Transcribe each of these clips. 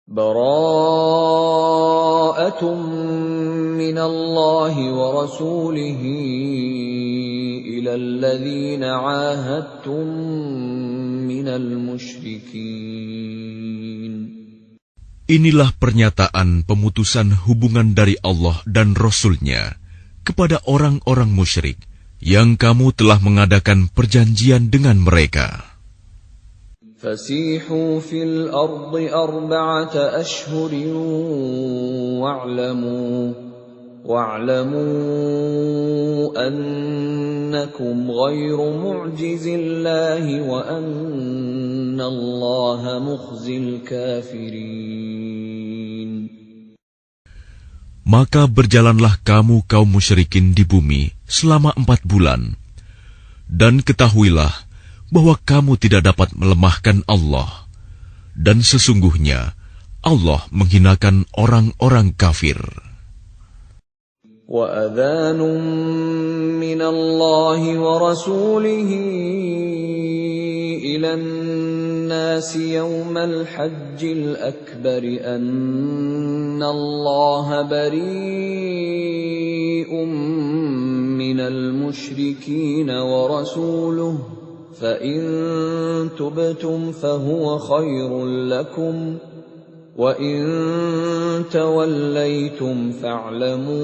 Bara'atun minallahi wa rasulihi ilal ladzina 'ahadtum minal musyrikin. Inilah pernyataan pemutusan hubungan dari Allah dan Rasul-Nya kepada orang-orang musyrik yang kamu telah mengadakan perjanjian dengan mereka. Fasihu fil ardi arba'ata ashhurin wa'lamu annakum ghairu mu'jizillahi wa annallaha mukhzil kafirin. Maka berjalanlah kamu kaum musyrikin di bumi selama 4 bulan, dan ketahuilah bahwa kamu tidak dapat melemahkan Allah, dan sesungguhnya Allah menghinakan orang-orang kafir. Wa adhanun minallahi wa rasulihi ilan nasi yawmal hajjil akbari anna Allah bari'un minal musyrikin wa rasuluhu فَإِن تُبْتُمْ فَهُوَ خَيْرٌ لَكُمْ وَإِن تَوَلَّيْتُمْ فَاعْلَمُوا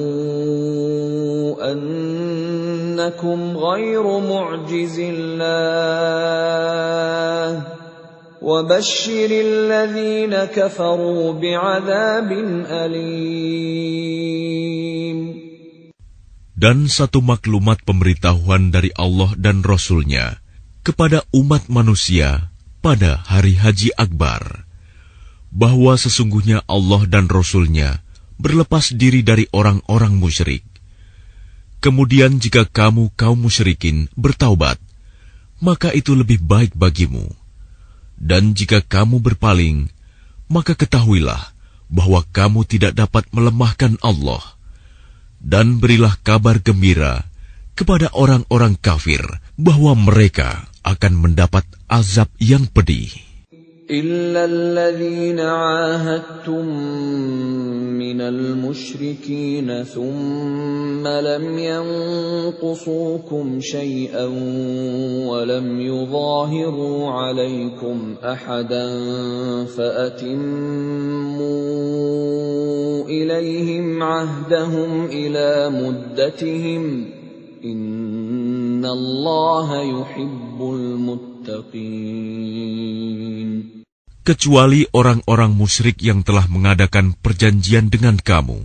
أَنَّكُمْ غَيْرُ مُعْجِزِ اللَّهِ وَبَشِّرِ الَّذِينَ كَفَرُوا بِعَذَابٍ أَلِيمٍ. Dan satu maklumat pemberitahuan dari Allah dan Rasul-Nya kepada umat manusia pada hari Haji Akbar, bahwa sesungguhnya Allah dan Rasul-Nya berlepas diri dari orang-orang musyrik. Kemudian jika kamu kaum musyrikin bertaubat, maka itu lebih baik bagimu. Dan jika kamu berpaling, maka ketahuilah bahwa kamu tidak dapat melemahkan Allah. Dan berilah kabar gembira kepada orang-orang kafir bahwa mereka akan mendapat azab yang pedih. إِلَّا الَّذِينَ عَاهَدتُّم مِّنَ الْمُشْرِكِينَ ثُمَّ لَمْ يَنقُصُوكُمْ شَيْئًا وَلَمْ يُظَاهِرُوا عَلَيْكُمْ أَحَدًا فَأَتِمُّوا إِلَيْهِمْ عَهْدَهُمْ إِلَى مُدَّتِهِمْ إِنَّ اللَّهَ يُحِبُّ الْمُتَّقِينَ. Kecuali orang-orang musyrik yang telah mengadakan perjanjian dengan kamu,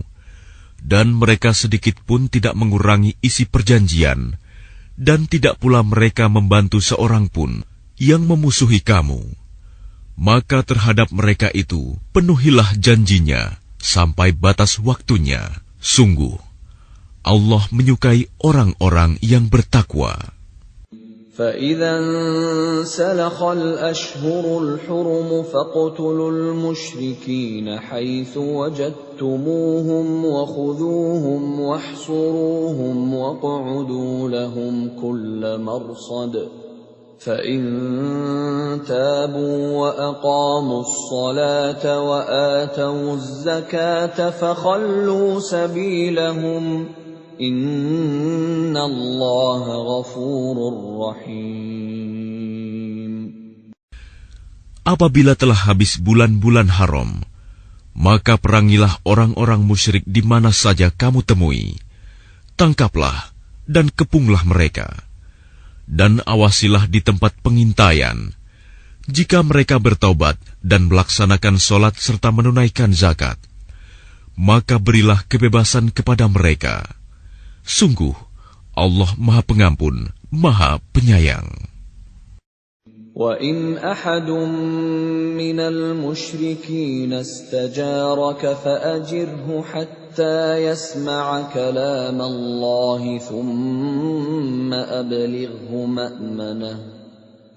dan mereka sedikit pun tidak mengurangi isi perjanjian, dan tidak pula mereka membantu seorang pun yang memusuhi kamu. Maka terhadap mereka itu penuhilah janjinya sampai batas waktunya. Sungguh, Allah menyukai orang-orang yang bertakwa. فَإِذَا انْسَلَخَ الْأَشْهُرُ الْحُرُمُ فَاقْتُلُوا الْمُشْرِكِينَ حَيْثُ وَجَدتُّمُوهُمْ وَخُذُوهُمْ وَاحْصُرُوهُمْ وَاقْعُدُوا لَهُمْ كُلَّ مَرْصَدٍ فَإِن تَابُوا وَأَقَامُوا الصَّلَاةَ وَآتَوُا الزَّكَاةَ فَخَلُّوا سَبِيلَهُمْ Inna Allah ghafurur rahim. Apabila telah habis bulan-bulan haram, maka perangilah orang-orang musyrik di mana saja kamu temui. Tangkaplah dan kepunglah mereka. Dan awasilah di tempat pengintaian. Jika mereka bertaubat dan melaksanakan sholat serta menunaikan zakat, maka berilah kebebasan kepada mereka. Sungguh, Allah Maha Pengampun, Maha Penyayang. وَإِنْ أَحَدٌ مِّنَ الْمُشْرِكِينَ اسْتَجَارَكَ فَأَجِرْهُ حَتَّى يَسْمَعَ كَلَامَ اللَّهِ ثُمَّ أَبْلِغْهُ مَأْمَنَهُ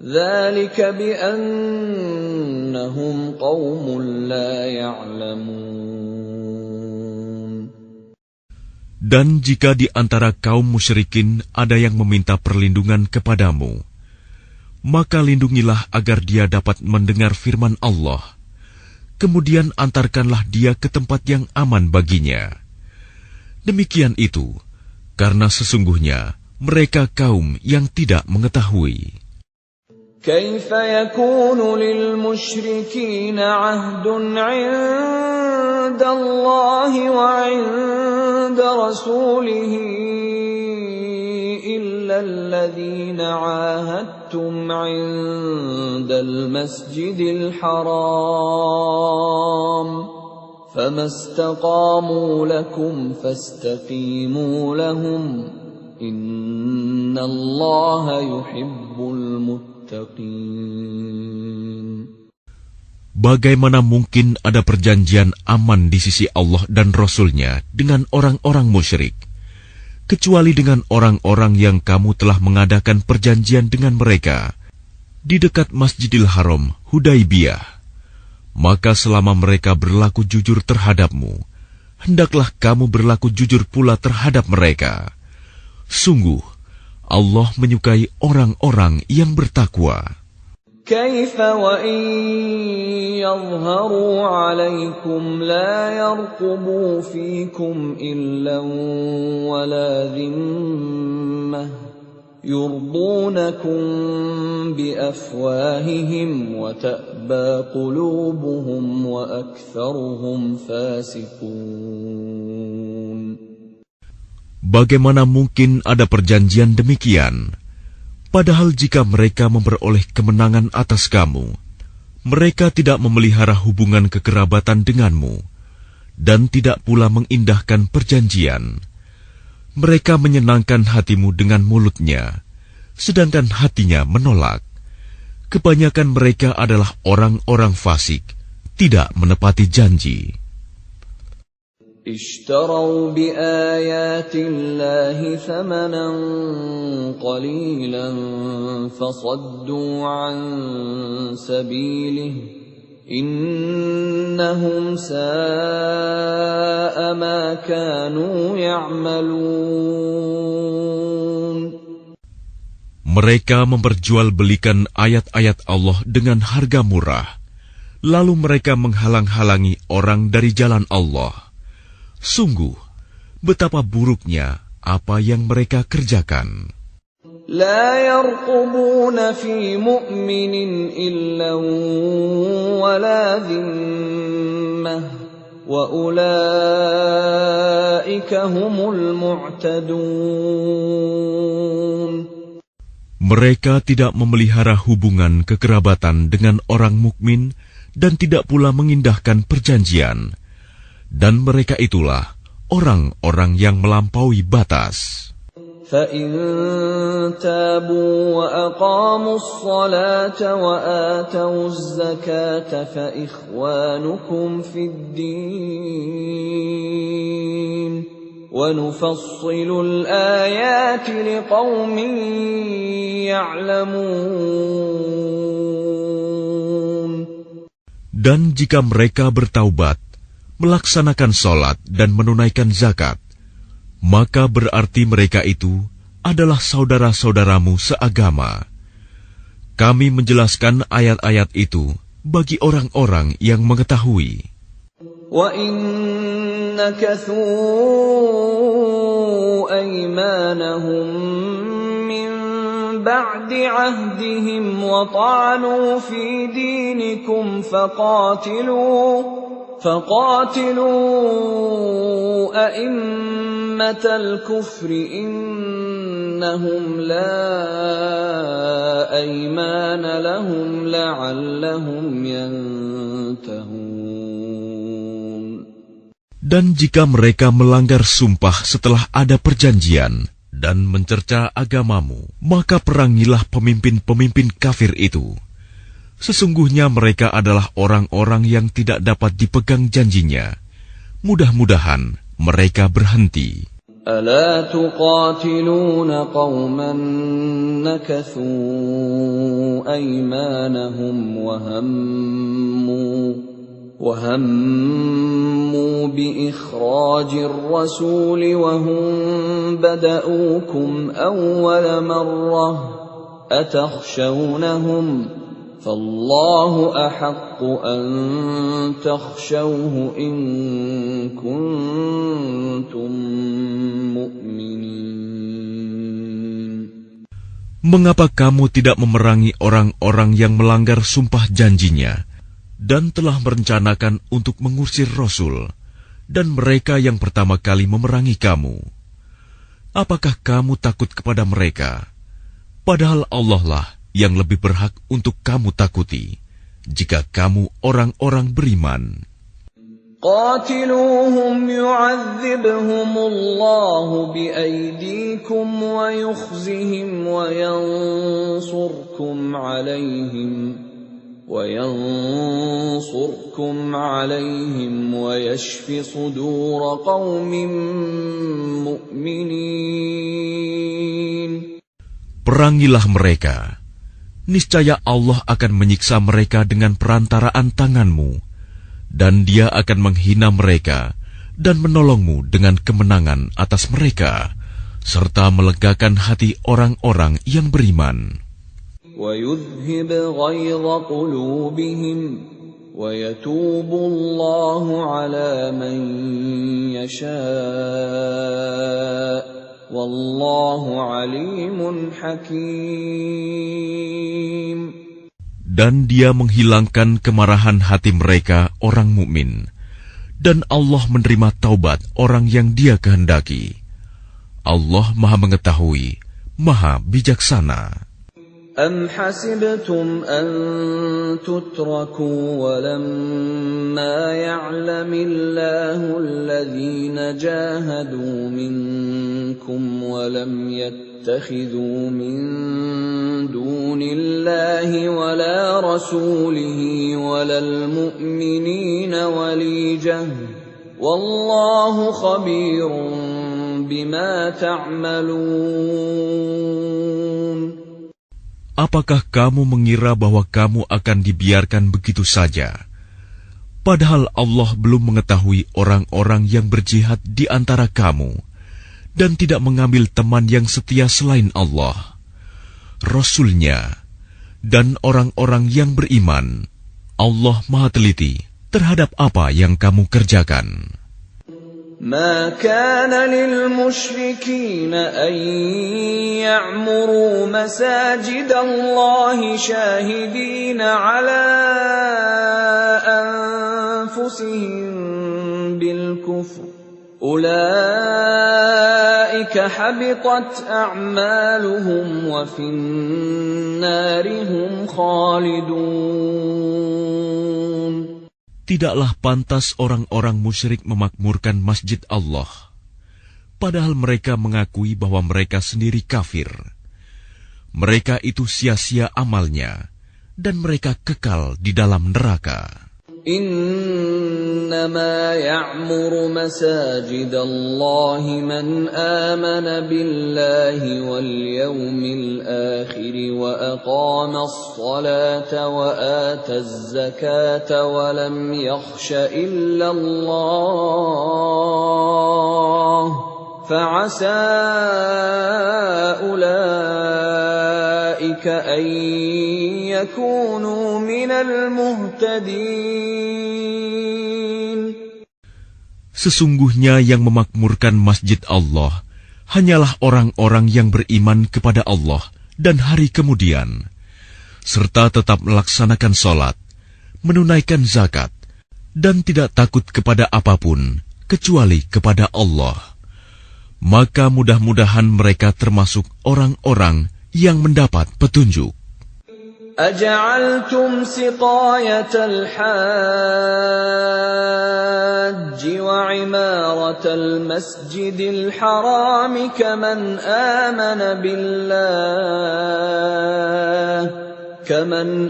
ذَلِكَ بِأَنَّهُمْ قَوْمٌ لَّا يَعْلَمُونَ. Dan jika di antara kaum musyrikin ada yang meminta perlindungan kepadamu, maka lindungilah agar dia dapat mendengar firman Allah. kemudian antarkanlah dia ke tempat yang aman baginya. Demikian itu, karena sesungguhnya mereka kaum yang tidak mengetahui. كيف يكون للمشركين عهد عند الله وعند رسوله إلا الذين عاهدتم عند المسجد الحرام فما استقاموا لكم فاستقيموا لهم إن الله يحب المتقين. Bagaimana mungkin ada perjanjian aman di sisi Allah dan Rasul-Nya dengan orang-orang musyrik, kecuali dengan orang-orang yang kamu telah mengadakan perjanjian dengan mereka di dekat Masjidil Haram, Hudaibiyah. Maka selama mereka berlaku jujur terhadapmu, hendaklah kamu berlaku jujur pula terhadap mereka. Sungguh, Allah menyukai orang-orang yang bertakwa. كيف وإن يظهروا عليكم لا يرقبوا فيكم إلا ولا ذمة يرضونكم بأفواههم وتأبى قلوبهم وأكثرهم فاسقون. Bagaimana mungkin ada perjanjian demikian? Padahal jika mereka memperoleh kemenangan atas kamu, mereka tidak memelihara hubungan kekerabatan denganmu, dan tidak pula mengindahkan perjanjian. Mereka menyenangkan hatimu dengan mulutnya, sedangkan hatinya menolak. Kebanyakan mereka adalah orang-orang fasik, tidak menepati janji. اشتروا بآيات الله ثمنا قليلا فصدوا عن سبيله إنهم ساء ما كانوا يعملون. Mereka memperjualbelikan ayat-ayat Allah dengan harga murah, lalu mereka menghalang-halangi orang dari jalan Allah. Sungguh, betapa buruknya apa yang mereka kerjakan. لا يرقبون في مؤمن إلا ولا ذمة وأولئك هم المعتدون. Mereka tidak memelihara hubungan kekerabatan dengan orang mukmin dan tidak pula mengindahkan perjanjian. Dan mereka itulah orang-orang yang melampaui batas. فَإِن تَابُوا وَأَقَامُوا الصَّلَاةَ وَآتَوُا الزَّكَاةَ فَإِخْوَانُكُمْ فِي الدِّينِ وَنُفَصِّلُ الْآيَاتِ لِقَوْمٍ يَعْلَمُونَ. Dan jika mereka bertaubat, melaksanakan sholat dan menunaikan zakat, maka berarti mereka itu adalah saudara-saudaramu seagama. Kami menjelaskan ayat-ayat itu bagi orang-orang yang mengetahui. وَإِن نَكَثُوا أَيْمَانَهُم مِّن بَعْدِ عَهْدِهِمْ وَطَعَنُوا فِي دِينِكُمْ فقاتلوا أئمة الكفر إنهم لا أيمان لهم لعلهم ينتهون. Dan jika mereka melanggar sumpah setelah ada perjanjian dan mencerca agamamu, maka perangilah pemimpin-pemimpin kafir itu. Sesungguhnya mereka adalah orang-orang yang tidak dapat dipegang janjinya. Mudah-mudahan mereka berhenti. ألا تقاتلون قوما نكثوا أيمانهم وهموا بإخراج الرسول وهم بدؤوكم أول مرة أتخشونهم فالله أحق أن تخشوه إن كنتم مؤمنين. Mengapa kamu tidak memerangi orang-orang yang melanggar sumpah janjinya dan telah merencanakan untuk mengusir Rasul dan mereka yang pertama kali memerangi kamu? Apakah kamu takut kepada mereka? Padahal Allah lah yang lebih berhak untuk kamu takuti, jika kamu orang-orang beriman. قاتلوهم يعذبهم الله بأيديكم ويخزهم وينصركم عليهم ويشف صدور قوم مؤمنين. Perangilah mereka, niscaya Allah akan menyiksa mereka dengan perantaraan tanganmu, dan Dia akan menghina mereka dan menolongmu dengan kemenangan atas mereka, serta melegakan hati orang-orang yang beriman. وَيُذْهِبْ غَيْظَ قُلُوبِهِمْ وَيَتُوبُ اللَّهُ عَلَى مَن يَشَاءُ وَاللَّهُ عَلِيمٌ حَكِيمٌ. Dan Dia menghilangkan kemarahan hati mereka orang mukmin, dan Allah menerima taubat orang yang Dia kehendaki. Allah Maha Mengetahui, Maha Bijaksana. أَمْ حَسِبْتُمْ أَن تُتْرَكُوا وَلَمَّا يَعْلَمِ اللَّهُ الَّذِينَ جَاهَدُوا مِنكُمْ وَلَمْ يَتَّخِذُوا مِن دُونِ اللَّهِ وَلَا رَسُولِهِ وَلَا الْمُؤْمِنِينَ وَلِيجَةً وَاللَّهُ خَبِيرٌ بِمَا تَعْمَلُونَ. Apakah kamu mengira bahwa kamu akan dibiarkan begitu saja? Padahal Allah belum mengetahui orang-orang yang berjihad di antara kamu, dan tidak mengambil teman yang setia selain Allah, Rasul-Nya, dan orang-orang yang beriman. Allah Maha Teliti terhadap apa yang kamu kerjakan. ما كان للمشركين أن يعمروا مساجد الله شاهدين على أنفسهم بالكفر أولئك حبطت أعمالهم وفي النار هم خالدون. Tidaklah pantas orang-orang musyrik memakmurkan masjid Allah, padahal mereka mengakui bahwa mereka sendiri kafir. Mereka itu sia-sia amalnya, dan mereka kekal di dalam neraka. إنما يعمر مساجد الله من آمن بالله واليوم الآخر وأقام الصلاة وآتى الزكاة ولم يخش إلا الله فعسى أولئك أن يكونوا من المهتدين. Sesungguhnya yang memakmurkan masjid Allah hanyalah orang-orang yang beriman kepada Allah dan hari kemudian, serta tetap melaksanakan sholat, menunaikan zakat, dan tidak takut kepada apapun kecuali kepada Allah. Maka mudah-mudahan mereka termasuk orang-orang yang mendapat petunjuk. أجعلتم سقاية الحاج وعمارة المسجد الحرام كمن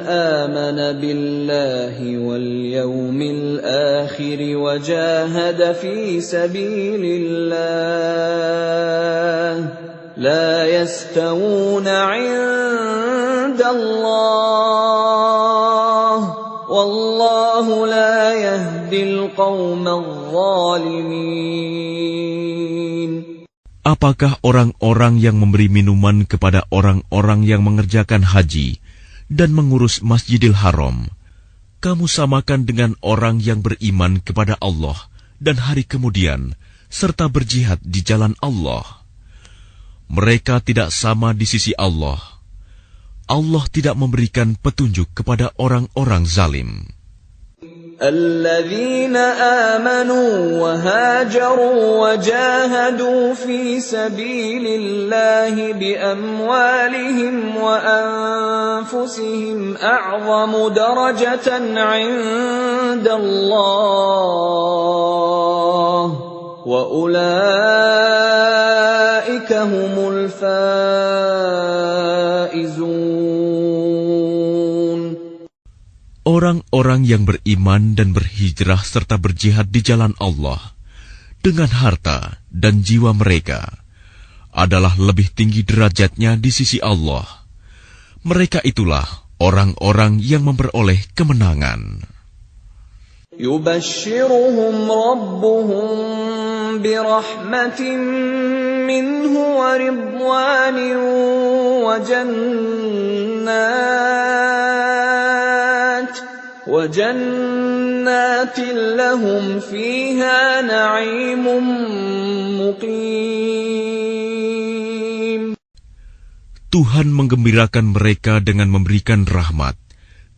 آمن بالله واليوم الآخر وجاهد في سبيل الله لا يستوون عند الله والله لا يهدي القوم الظالمين. Apakah orang-orang yang memberi minuman kepada orang-orang yang mengerjakan haji dan mengurus Masjidil Haram, kamu samakan dengan orang yang beriman kepada Allah dan hari kemudian, serta berjihad di jalan Allah. Mereka tidak sama di sisi Allah. Allah tidak memberikan petunjuk kepada orang-orang zalim. الذين آمنوا وهاجروا وجاهدوا في سبيل الله بأموالهم وأنفسهم أعظم درجة عند الله وأولئك هم الفائزون. Orang-orang yang beriman dan berhijrah serta berjihad di jalan Allah dengan harta dan jiwa mereka adalah lebih tinggi derajatnya di sisi Allah. Mereka itulah orang-orang yang memperoleh kemenangan. يبشرهم ربهم برحمة منه ورضوان وجنات لهم فيها نعيم مقيم. Tuhan menggembirakan mereka dengan memberikan rahmat,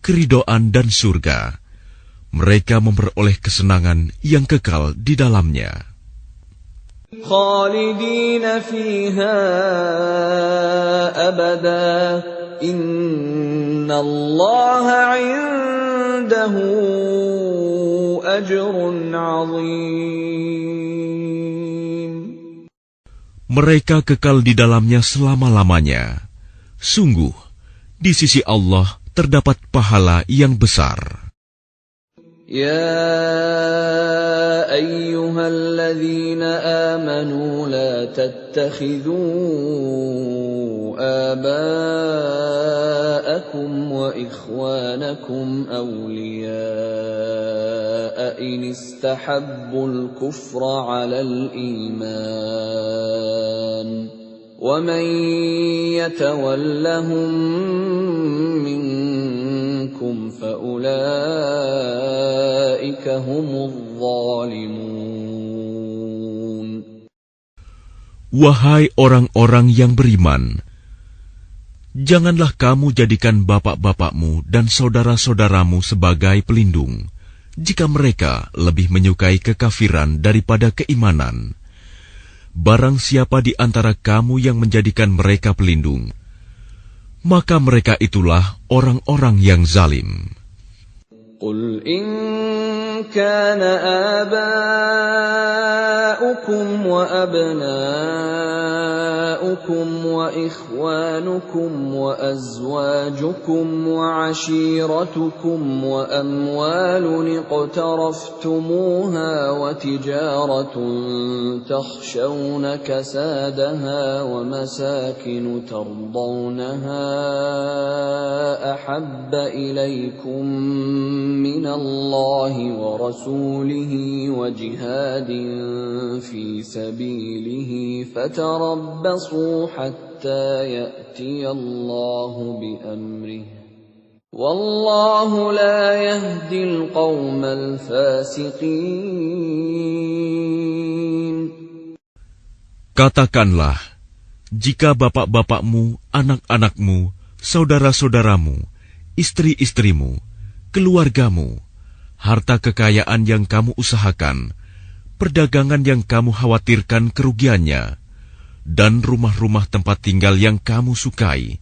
keridhaan dan surga. Mereka memperoleh kesenangan yang kekal di dalamnya. خالدين فيها أبدا إن الله عنده أجر عظيم. Mereka kekal di dalamnya selama-lamanya. Sungguh, di sisi Allah terdapat pahala yang besar. يا أيها الذين آمنوا لا تتخذوا آباءكم وإخوانكم أولياء إن استحبوا الكفر على الإيمان ومن يتولهم منكم فأولئك هم الظالمون. Wahai orang-orang yang beriman, janganlah kamu jadikan bapak-bapakmu dan saudara-saudaramu sebagai pelindung, jika mereka lebih menyukai kekafiran daripada keimanan. Barang siapa di antara kamu yang menjadikan mereka pelindung, maka mereka itulah orang-orang yang zalim. Qul in kana aba'ukum wa abna'ukum wa ikhwanukum wa azwajukum wa ashiratukum wa amwalun iqtaraftumuha wa tijaratun takhshawna kasadaha wa masakin tardawnaha ahabba ilaykum min Allah wa rasulihi wa jihadin fi sabilihi fatarabbasu hatta ya'ti Allah bi amrihi wallahu la yahdi al-qawmal fasiqin. Katakanlah, jika bapak-bapakmu, anak-anakmu, saudara-saudaramu, istri-istrimu, keluargamu, harta kekayaan yang kamu usahakan, perdagangan yang kamu khawatirkan kerugiannya, dan rumah-rumah tempat tinggal yang kamu sukai,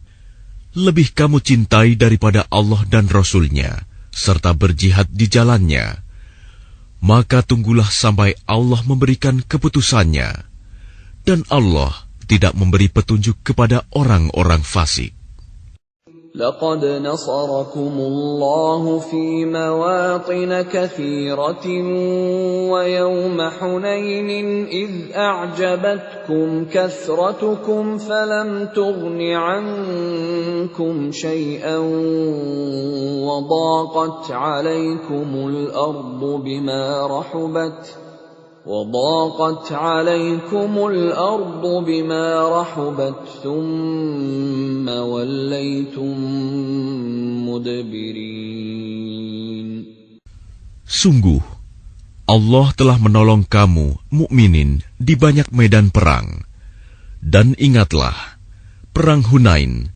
lebih kamu cintai daripada Allah dan Rasul-Nya, serta berjihad di jalannya, maka tunggulah sampai Allah memberikan keputusannya, dan Allah tidak memberi petunjuk kepada orang-orang fasik. لقد نصركم الله في مواطن كثيرة ويوم حنين إذ أعجبتكم كثرتكم فلم تغن عنكم شيئا وضاقت عليكم الأرض بما رحبت وضاقت عليكم الأرض بما رحبت ثم وليتم مدبرين. Sungguh, Allah telah menolong kamu, mukminin, di banyak medan perang. Dan ingatlah, perang Hunain,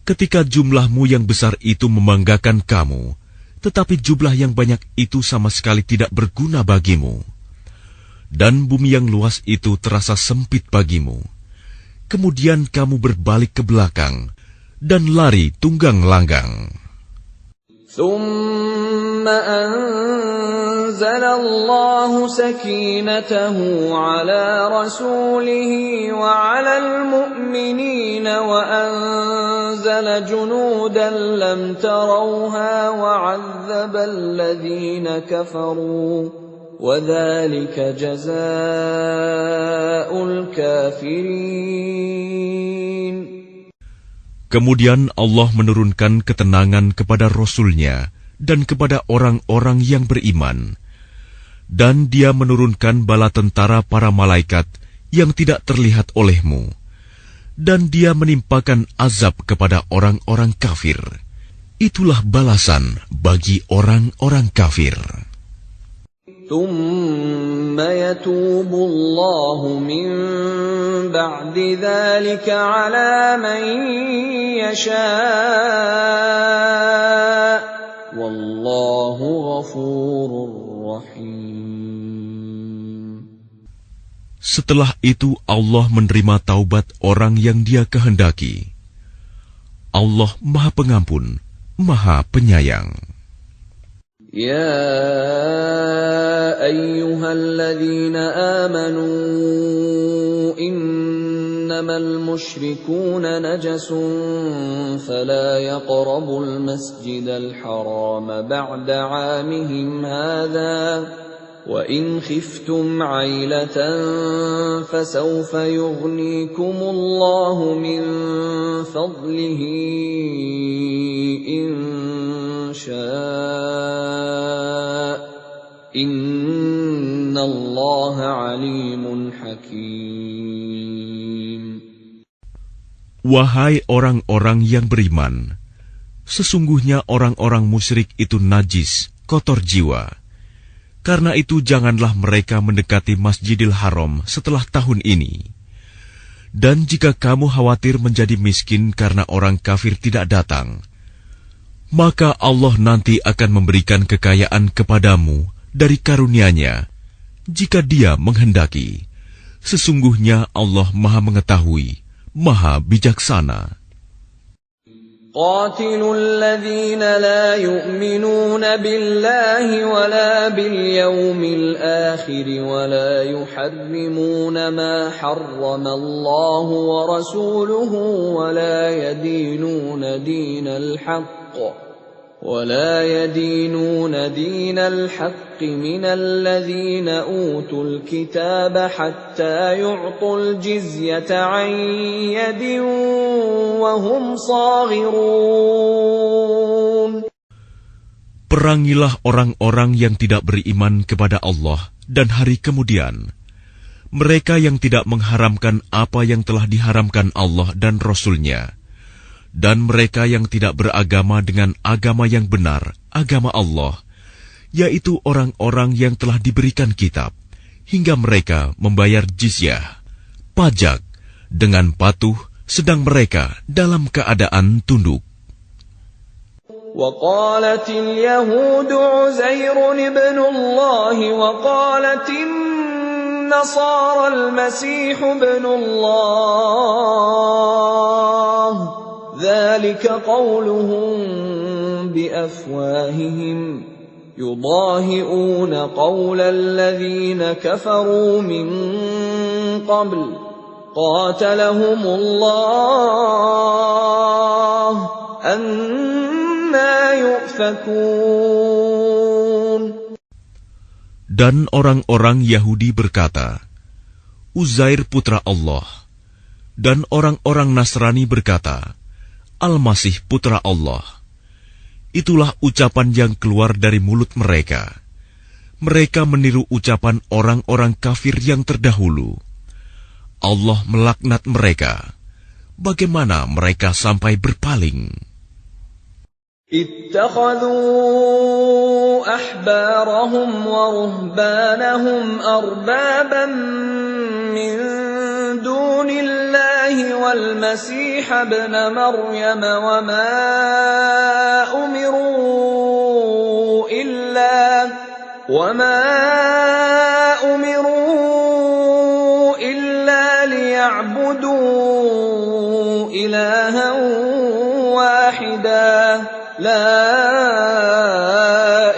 ketika jumlahmu yang besar itu membanggakan kamu, tetapi jumlah yang banyak itu sama sekali tidak berguna bagimu. Dan bumi yang luas itu terasa sempit bagimu. Kemudian kamu berbalik ke belakang dan lari tunggang langgang. ثم أنزل الله سكينته على رسوله وعلى المؤمنين وأنزل جنودا لم تروها وعذب الذين كفروا وذلك جزاء الكافرين. Kemudian Allah menurunkan ketenangan kepada Rasul-Nya dan kepada orang-orang yang beriman. Dan Dia menurunkan bala tentara para malaikat yang tidak terlihat olehmu. Dan Dia menimpakan azab kepada orang-orang kafir. Itulah balasan bagi orang-orang kafir. ثم يتوب الله من بعد ذلك على من يشاء والله غفور رحيم. Setelah itu Allah menerima taubat orang yang Dia kehendaki. Allah Maha Pengampun, Maha Penyayang. يا أيها الذين آمنوا إنما المشركون نجس فلا يقربوا المسجد الحرام بعد عامهم هذا وإن خفتم عيلة فسوف يغنيكم الله من فضله إن شاء إن الله عليم حكيم. Wahai orang-orang yang beriman, sesungguhnya orang-orang musyrik itu najis, kotor jiwa. Karena itu janganlah mereka mendekati Masjidil Haram setelah tahun ini. Dan jika kamu khawatir menjadi miskin karena orang kafir tidak datang, maka Allah nanti akan memberikan kekayaan kepadamu dari karunia-Nya, jika Dia menghendaki. Sesungguhnya Allah Maha Mengetahui, Maha Bijaksana. قاتلوا الذين لا يؤمنون بالله ولا باليوم الآخر ولا يحرمون ما حرم الله ورسوله ولا يدينون دين الحق من الذين أوتوا الكتاب حتى يعطوا الجزية عن يد وهم صاغرون. Perangilah orang-orang yang tidak beriman kepada Allah dan hari kemudian. Mereka yang tidak mengharamkan apa yang telah diharamkan Allah dan Rasul-Nya. Dan mereka yang tidak beragama dengan agama yang benar, agama Allah, yaitu orang-orang yang telah diberikan kitab, hingga mereka membayar jizyah, pajak, dengan patuh, sedang mereka dalam keadaan tunduk. وقالت اليهود عزير ابن الله وقالت النصارى المسيح ابن الله ذلك قولهم بأفواههم يضاهئون قول الذين كفروا من قبل قاتلهم الله أنا يؤفكون. Dan orang-orang Yahudi berkata, Uzair putra Allah. Dan orang-orang Nasrani berkata, Al-Masih putra Allah. Itulah ucapan yang keluar dari mulut mereka. Mereka meniru ucapan orang-orang kafir yang terdahulu. Allah melaknat mereka. Bagaimana mereka sampai berpaling? اتخذوا أحبارهم ورهبانهم أربابا من دون الله والمسيح ابن مريم وما أمروا إلا ليعبدوا إلها واحدا لا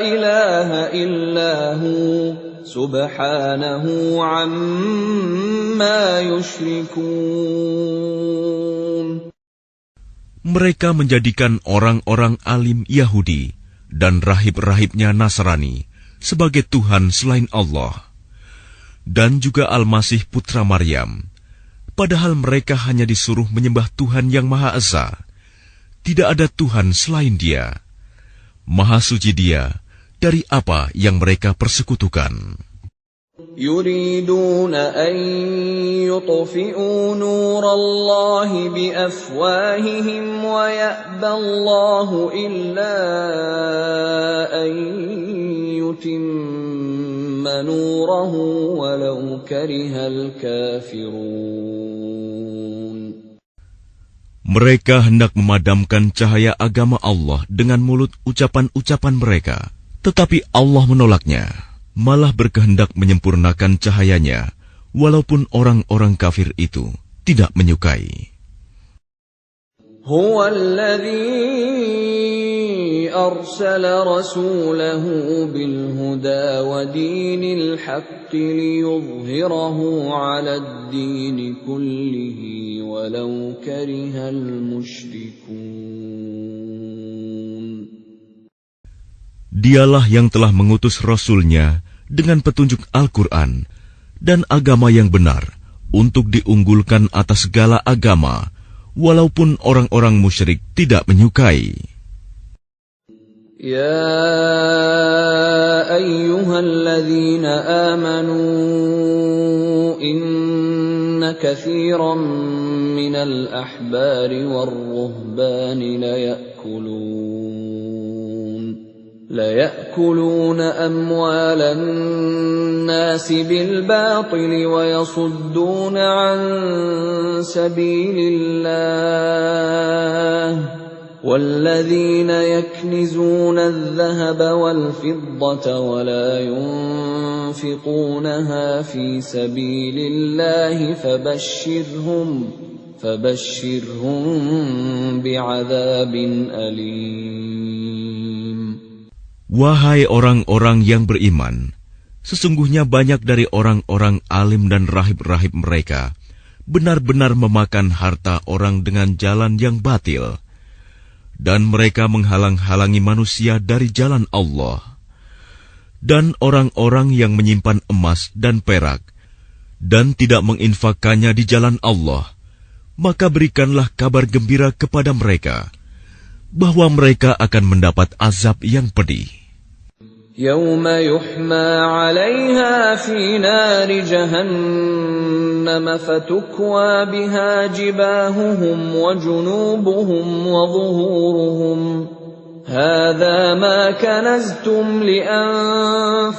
إله إلا هو سبحانه عما يشركون. Mereka menjadikan orang-orang alim Yahudi dan rahib-rahibnya Nasrani sebagai Tuhan selain Allah, dan juga Al-Masih putra Maryam, padahal mereka hanya disuruh menyembah Tuhan yang Maha Esa. Tidak ada Tuhan selain Dia. Maha suci Dia dari apa yang mereka persekutukan. يريدون أن يطفئوا نور الله بأفواههم ويأبى الله إلا أن يتم نوره ولو كره الكافرون. Mereka hendak memadamkan cahaya agama Allah dengan mulut ucapan-ucapan mereka, tetapi Allah menolaknya, malah berkehendak menyempurnakan cahayanya, walaupun orang-orang kafir itu tidak menyukai. هو الذي أرسل رسوله بالهدى ودين الحق ليظهره على الدين كله ولو كره المشركون. Dialah yang telah mengutus Rasul-Nya dengan petunjuk Al-Quran dan agama yang benar untuk diunggulkan atas segala agama, walaupun orang-orang musyrik tidak menyukai. Ya ayyuhalladzina amanu inna katsiran minal ahbari war-ruhbani ليأكلون أموال الناس بالباطل ويصدون عن سبيل الله والذين يكنزون الذهب والفضة ولا ينفقونها في سبيل الله فبشرهم بعذاب أليم. Wahai orang-orang yang beriman, sesungguhnya banyak dari orang-orang alim dan rahib-rahib mereka benar-benar memakan harta orang dengan jalan yang batil, dan mereka menghalang-halangi manusia dari jalan Allah. Dan orang-orang yang menyimpan emas dan perak dan tidak menginfakkannya di jalan Allah, maka berikanlah kabar gembira kepada mereka bahwa mereka akan mendapat azab yang pedih. يوم يحمى عليها في نار جهنم فتكوى بها جباههم وجنوبهم وظهورهم هذا ما كنزتم لأنفسكم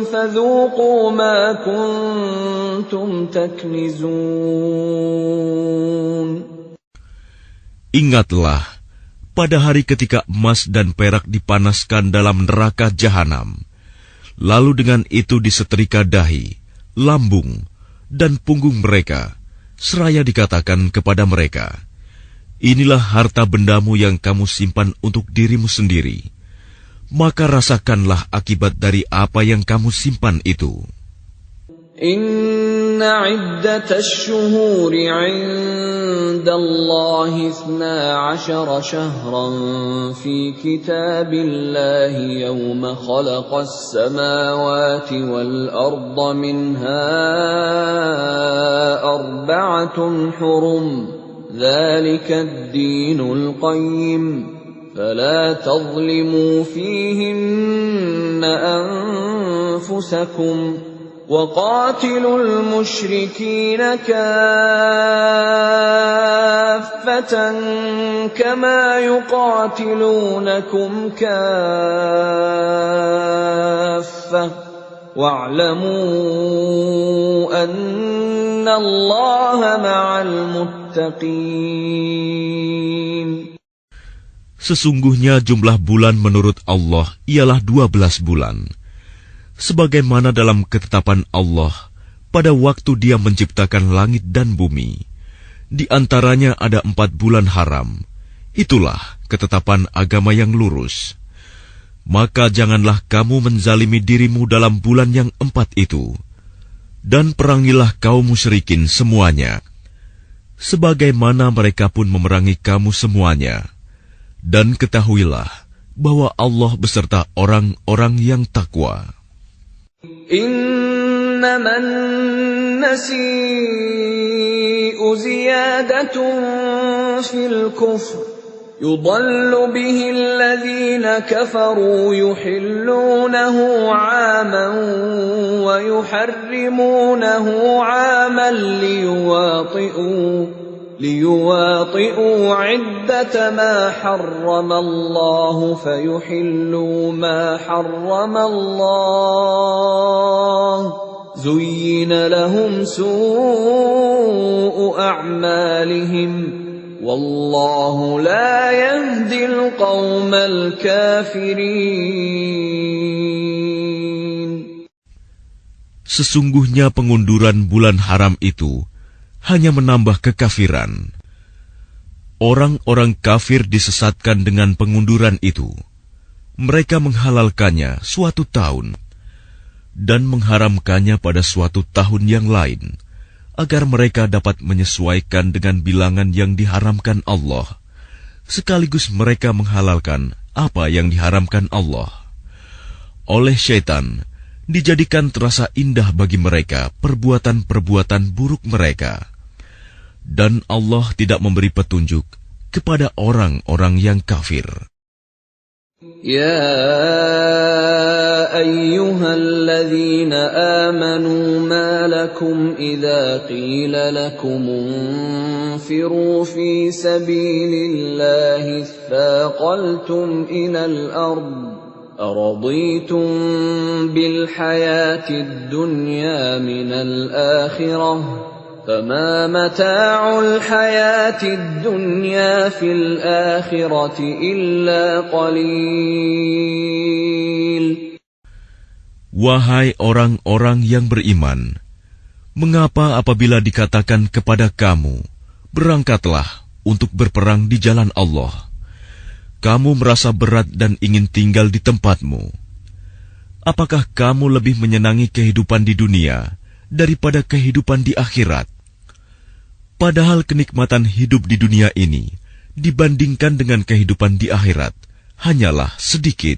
فذوقوا ما كنتم تكنزون. Ingatlah pada hari ketika emas dan perak dipanaskan dalam neraka jahanam, lalu dengan itu disetrika dahi, lambung, dan punggung mereka, seraya dikatakan kepada mereka, inilah harta bendamu yang kamu simpan untuk dirimu sendiri, maka rasakanlah akibat dari apa yang kamu simpan itu. Inna iddatash shuhuri 'inda Allahi 12 shahran fi kitabillahi yawma khalaqas samawati wal arda minha arba'atun hurum dzalika ad-dinul qayyim فلا تظلموا فيهن أنفسكم وقاتلوا المشركين كافة كما يقاتلونكم كافة واعلموا أن الله مع المتقين. Sesungguhnya jumlah bulan menurut Allah ialah 12 bulan. Sebagaimana dalam ketetapan Allah pada waktu Dia menciptakan langit dan bumi. Di antaranya ada 4 bulan haram. Itulah ketetapan agama yang lurus. Maka janganlah kamu menzalimi dirimu dalam bulan yang 4 itu. Dan perangilah kaum musyrikin semuanya. Sebagaimana mereka pun memerangi kamu semuanya. Dan ketahuilah bahwa Allah beserta orang-orang yang takwa. Innaman nasi'u ziyadatun fil kufr yudallu bihi alladhina kafaru yuhillunahu 'aman wa yuharrimunahu 'aman ليواطئوا عدة ما حرم الله فيحلوا ما حرم الله زين لهم سوء أعمالهم والله لا يهدي القوم الكافرين. Sesungguhnya pengunduran bulan haram itu hanya menambah kekafiran. Orang-orang kafir disesatkan dengan pengunduran itu. Mereka menghalalkannya suatu tahun dan mengharamkannya pada suatu tahun yang lain, agar mereka dapat menyesuaikan dengan bilangan yang diharamkan Allah, sekaligus mereka menghalalkan apa yang diharamkan Allah. Oleh syaitan, dijadikan terasa indah bagi mereka perbuatan-perbuatan buruk mereka. Dan Allah tidak memberi petunjuk kepada orang-orang yang kafir. Ya ayyuhalladzina amanu ma lakum idza qila lakum unfiru fi sabilillahi thaqaltum ilal ard أرضيتم بالحياة الدنيا من الآخرة فما متاع الحياة الدنيا في الآخرة إلا قليل. Wahai orang-orang yang beriman, mengapa apabila dikatakan kepada kamu, berangkatlah untuk berperang di jalan Allah, kamu merasa berat dan ingin tinggal di tempatmu? Apakah kamu lebih menyenangi kehidupan di dunia daripada kehidupan di akhirat? Padahal kenikmatan hidup di dunia ini dibandingkan dengan kehidupan di akhirat hanyalah sedikit.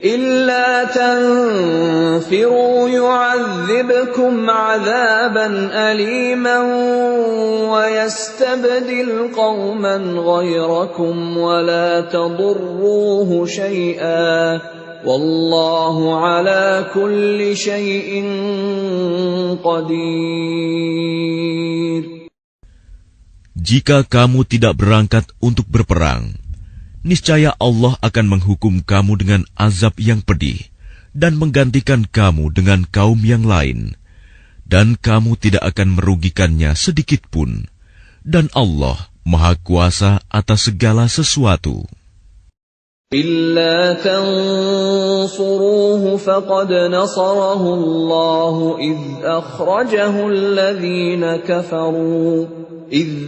إلا تنفروا يعذبكم عذابا أليما ويستبدل قوما غيركم ولا تضروه شيئا والله على كل شيء قدير. Jika kamu tidak berangkat untuk berperang, niscaya Allah akan menghukum kamu dengan azab yang pedih dan menggantikan kamu dengan kaum yang lain, dan kamu tidak akan merugikannya sedikit pun, dan Allah Maha Kuasa atas segala sesuatu. إلا تنصروه فقد نصره الله إذ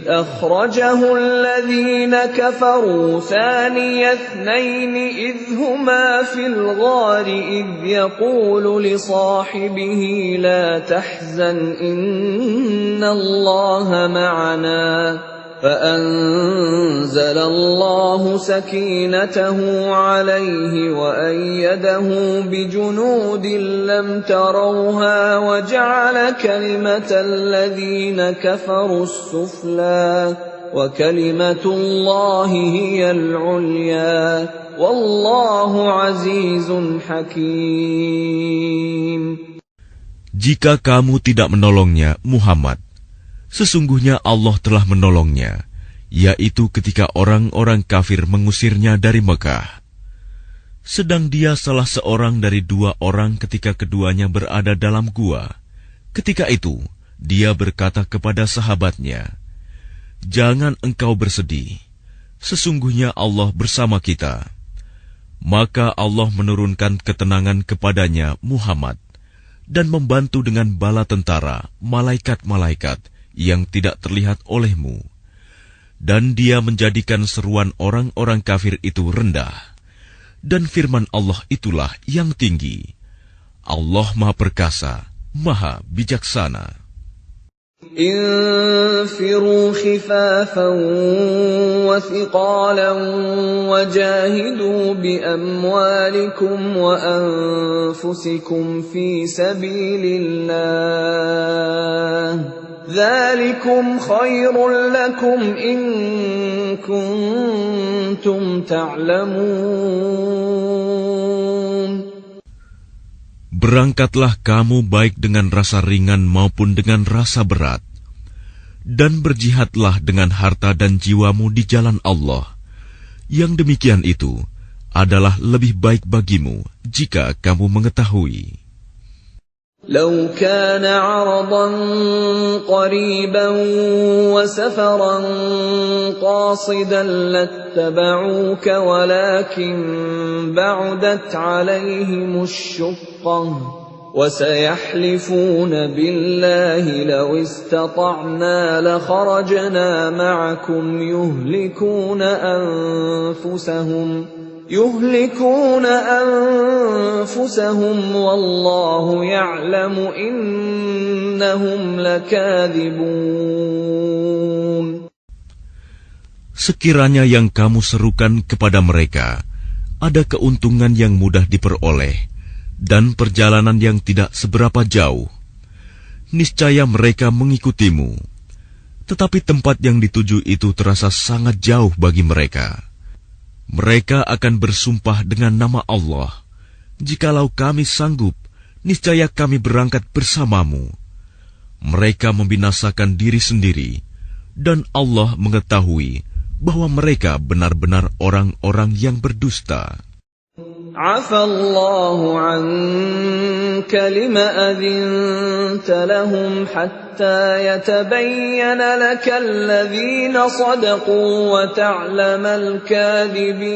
أخرجه الذين كفروا ثاني اثنين إذ هما في الغار إذ يقول لصاحبه لا تحزن إن الله معنا فأنزل الله سكينته عليه وأيده بجنود لم تروها وجعل كلمة الذين كفروا السفلى وكلمة الله هي العليا والله عزيز حكيم. Jika kamu tidak menolongnya, Muhammad, sesungguhnya Allah telah menolongnya, yaitu ketika orang-orang kafir mengusirnya dari Mekah. Sedang dia salah seorang dari 2 orang ketika keduanya berada dalam gua. Ketika itu, dia berkata kepada sahabatnya, "Jangan engkau bersedih, sesungguhnya Allah bersama kita." Maka Allah menurunkan ketenangan kepadanya, Muhammad, dan membantu dengan bala tentara, malaikat-malaikat yang tidak terlihat olehmu. Dan dia menjadikan seruan orang-orang kafir itu rendah. Dan firman Allah itulah yang tinggi. Allah Maha Perkasa, Maha Bijaksana. انفروا خفافا وثقالا وجاهدوا بأموالكم وأنفسكم في سبيل الله ذلكم خير لكم إن كنتم تعلمون. Berangkatlah kamu baik dengan rasa ringan maupun dengan rasa berat, dan berjihadlah dengan harta dan jiwamu di jalan Allah. Yang demikian itu adalah lebih baik bagimu jika kamu mengetahui. لو كان عرضا قريبا وسفرا قاصدا لاتبعوك ولكن بعدت عليهم الشقة وسيحلفون بالله لو استطعنا لخرجنا معكم يهلكون أنفسهم والله يعلم إنهم لكاذبون. Sekiranya yang kamu serukan kepada mereka ada keuntungan yang mudah diperoleh dan perjalanan yang tidak seberapa jauh, niscaya mereka mengikutimu. Tetapi tempat yang dituju itu terasa sangat jauh bagi mereka. Mereka akan bersumpah dengan nama Allah, "Jikalau kami sanggup, niscaya kami berangkat bersamamu." Mereka membinasakan diri sendiri, dan Allah mengetahui bahwa mereka benar-benar orang-orang yang berdusta. Afallahu anka lima adhinta lahum hatta yatabayyana laka alladhina sadaqu wa ta'lamal kadhibin.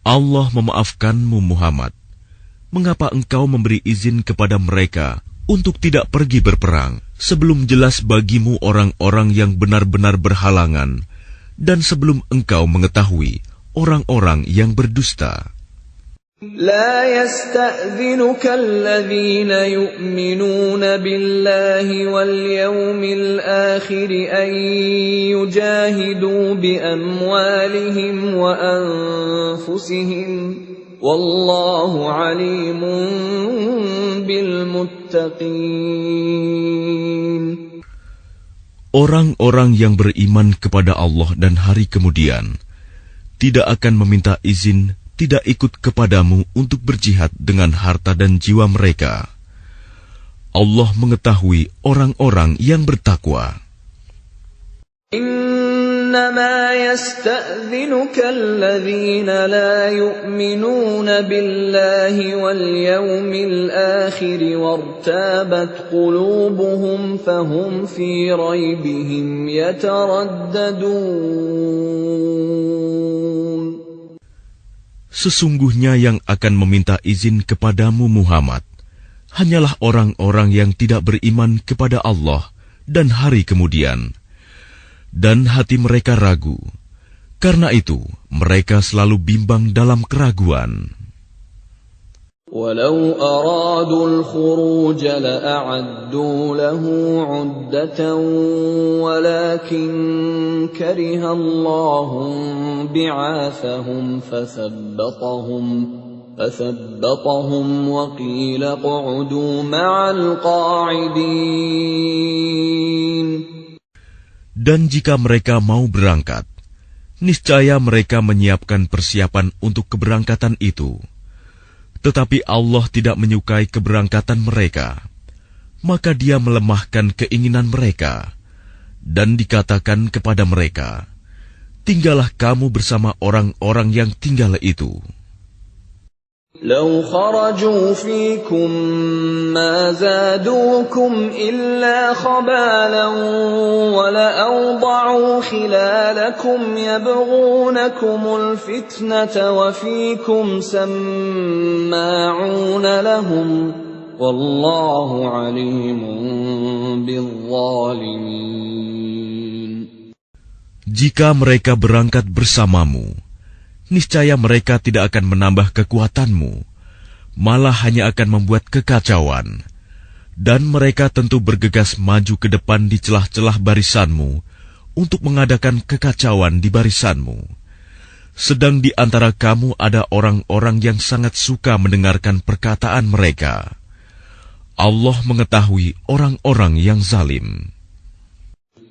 Allah memaafkanmu, Muhammad. Mengapa engkau memberi izin kepada mereka untuk tidak pergi berperang sebelum jelas bagimu orang-orang yang benar-benar berhalangan dan sebelum engkau mengetahui orang-orang yang berdusta? لا يستأذنك الذين يؤمنون بالله واليوم الآخر أن يجاهدوا بأموالهم وأنفسهم والله عليم بالمتقين. Orang-orang yang beriman kepada Allah dan hari kemudian tidak akan meminta izin tidak ikut kepadamu untuk berjihad dengan harta dan jiwa mereka. Allah mengetahui orang-orang yang bertakwa. إنما يستأذنك الذين لا يؤمنون بالله واليوم الآخر وارتابت قلوبهم فهم في ريبهم يترددون. Sesungguhnya yang akan meminta izin kepadamu, Muhammad, hanyalah orang-orang yang tidak beriman kepada Allah dan hari kemudian, dan hati mereka ragu. Karena itu, mereka selalu bimbang dalam keraguan. وَلَوْ أَرَادُوا الْخُرُوجَ لَأَعَدُّوا لَهُ عُدَّةً وَلَكِنْ كَرِهَ اللَّهُ بِعَاثَهُمْ فثبطهم وقيل اقعدوا مع القاعدين. Dan jika mereka mau berangkat, niscaya mereka menyiapkan persiapan untuk keberangkatan itu. Tetapi Allah tidak menyukai keberangkatan mereka, maka Dia melemahkan keinginan mereka, dan dikatakan kepada mereka, tinggallah kamu bersama orang-orang yang tinggal itu. لو خرجوا فيكم ما زادوكم إلا خبالا ولأوضعوا خلالكم يبغونكم الفتنة وفيكم سماعون لهم والله عليم بالظالمين. Jika mereka berangkat bersamamu, niscaya mereka tidak akan menambah kekuatanmu, malah hanya akan membuat kekacauan. Dan mereka tentu bergegas maju ke depan di celah-celah barisanmu untuk mengadakan kekacauan di barisanmu. Sedang di antara kamu ada orang-orang yang sangat suka mendengarkan perkataan mereka. Allah mengetahui orang-orang yang zalim.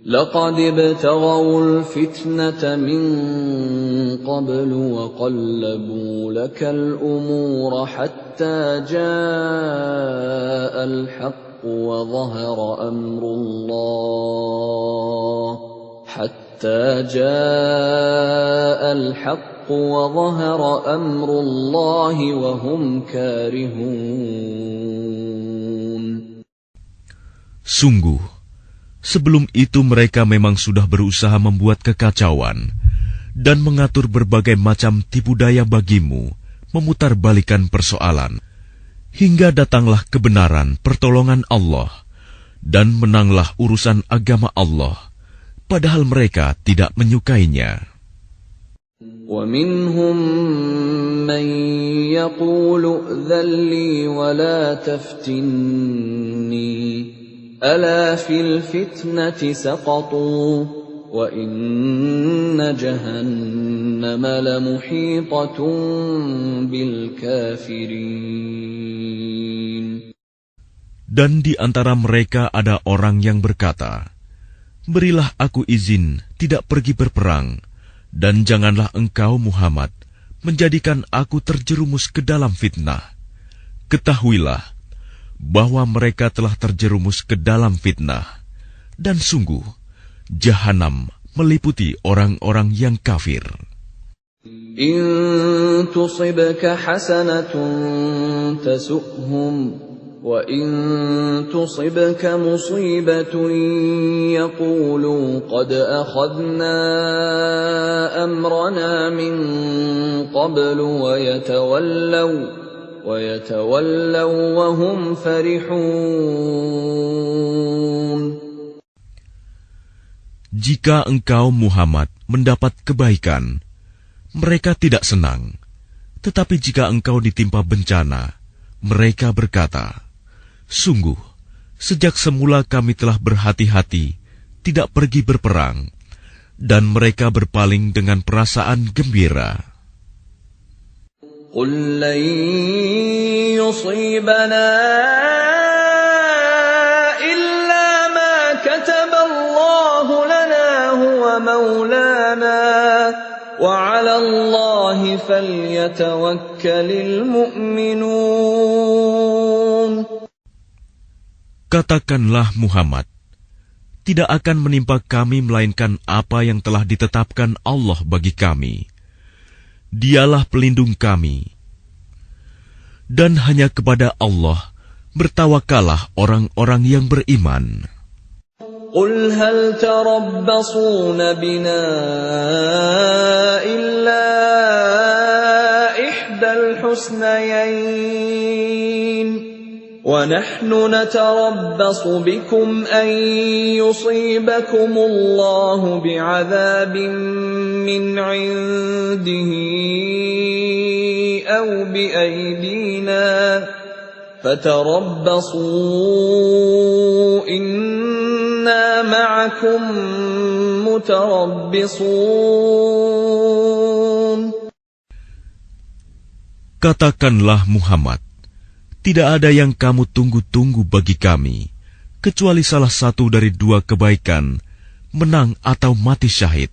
لقد ابتغوا الفتنة من قبل وقلبوا لك الأمور حتى جاء الحق وظهر أمر الله وهم كارهون. Sungguh, sebelum itu mereka memang sudah berusaha membuat kekacauan dan mengatur berbagai macam tipu daya bagimu, memutarbalikan persoalan, hingga datanglah kebenaran pertolongan Allah, dan menanglah urusan agama Allah, padahal mereka tidak menyukainya. وَمِنْهُمْ مَنْ يَقُولُ ائْذَنْ لِي وَلَا تَفْتِنِّي ألا في الفتنة سقطوا وإن جهنم لمحيطة بالكافرين. Dan di antara mereka ada orang yang berkata, berilah aku izin tidak pergi berperang, dan janganlah engkau Muhammad menjadikan aku terjerumus ke dalam fitnah. Ketahuilah bahwa mereka telah terjerumus ke dalam fitnah, dan sungguh, Jahanam meliputi orang-orang yang kafir. In tusibka hasanatun tasu'hum, wa in tusibka musibatun yaqulu qad akhadna amrana min qablu wa yatawallaw wa hum farihun. Jika engkau Muhammad mendapat kebaikan, mereka tidak senang. Tetapi jika engkau ditimpa bencana, mereka berkata, sungguh, sejak semula kami telah berhati-hati tidak pergi berperang, dan mereka berpaling dengan perasaan gembira. قل لن يصيبنا إلا ما كتب الله لنا هو مولانا وعلى الله فليتوكل المؤمنون. Katakanlah Muhammad, tidak akan menimpa kami melainkan apa yang telah ditetapkan Allah bagi kami. Dialah pelindung kami. Dan hanya kepada Allah bertawakallah orang-orang yang beriman. قل هل تربصون بنا إلا إحدى الحسنيين ونحن نتربص بكم أن يصيبكم الله بعذاب من عنده أو بأيدينا فتربصوا إنا معكم متربصون. Katakanlah Muhammad, tidak ada yang kamu tunggu-tunggu bagi kami, kecuali salah satu dari dua kebaikan, menang atau mati syahid.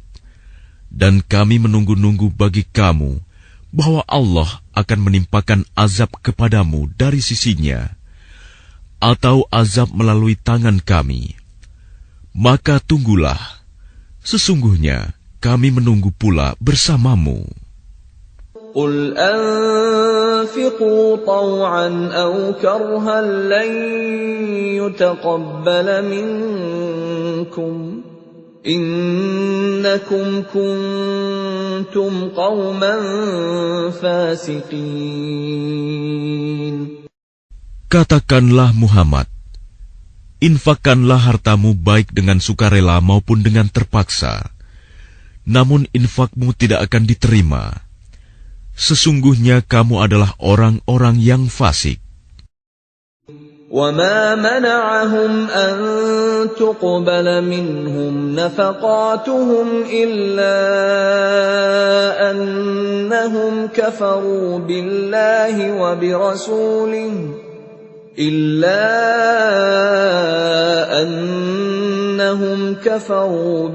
Dan kami menunggu-nunggu bagi kamu, bahwa Allah akan menimpakan azab kepadamu dari sisinya, atau azab melalui tangan kami. Maka tunggulah, sesungguhnya kami menunggu pula bersamamu. قل أنفقوا طوعا أو كرها لن يتقبل منكم إنكم كنتم قوما فاسقين. Katakanlah Muhammad, infakkanlah hartamu baik dengan sukarela maupun dengan terpaksa, namun infakmu tidak akan diterima. Sesungguhnya kamu adalah orang-orang yang fasik. وَمَا مَنَعَهُمْ أَن تُقْبَلَ مِنْهُمْ نَفَقَاتُهُمْ إِلَّا أَنَّهُمْ كَفَرُوا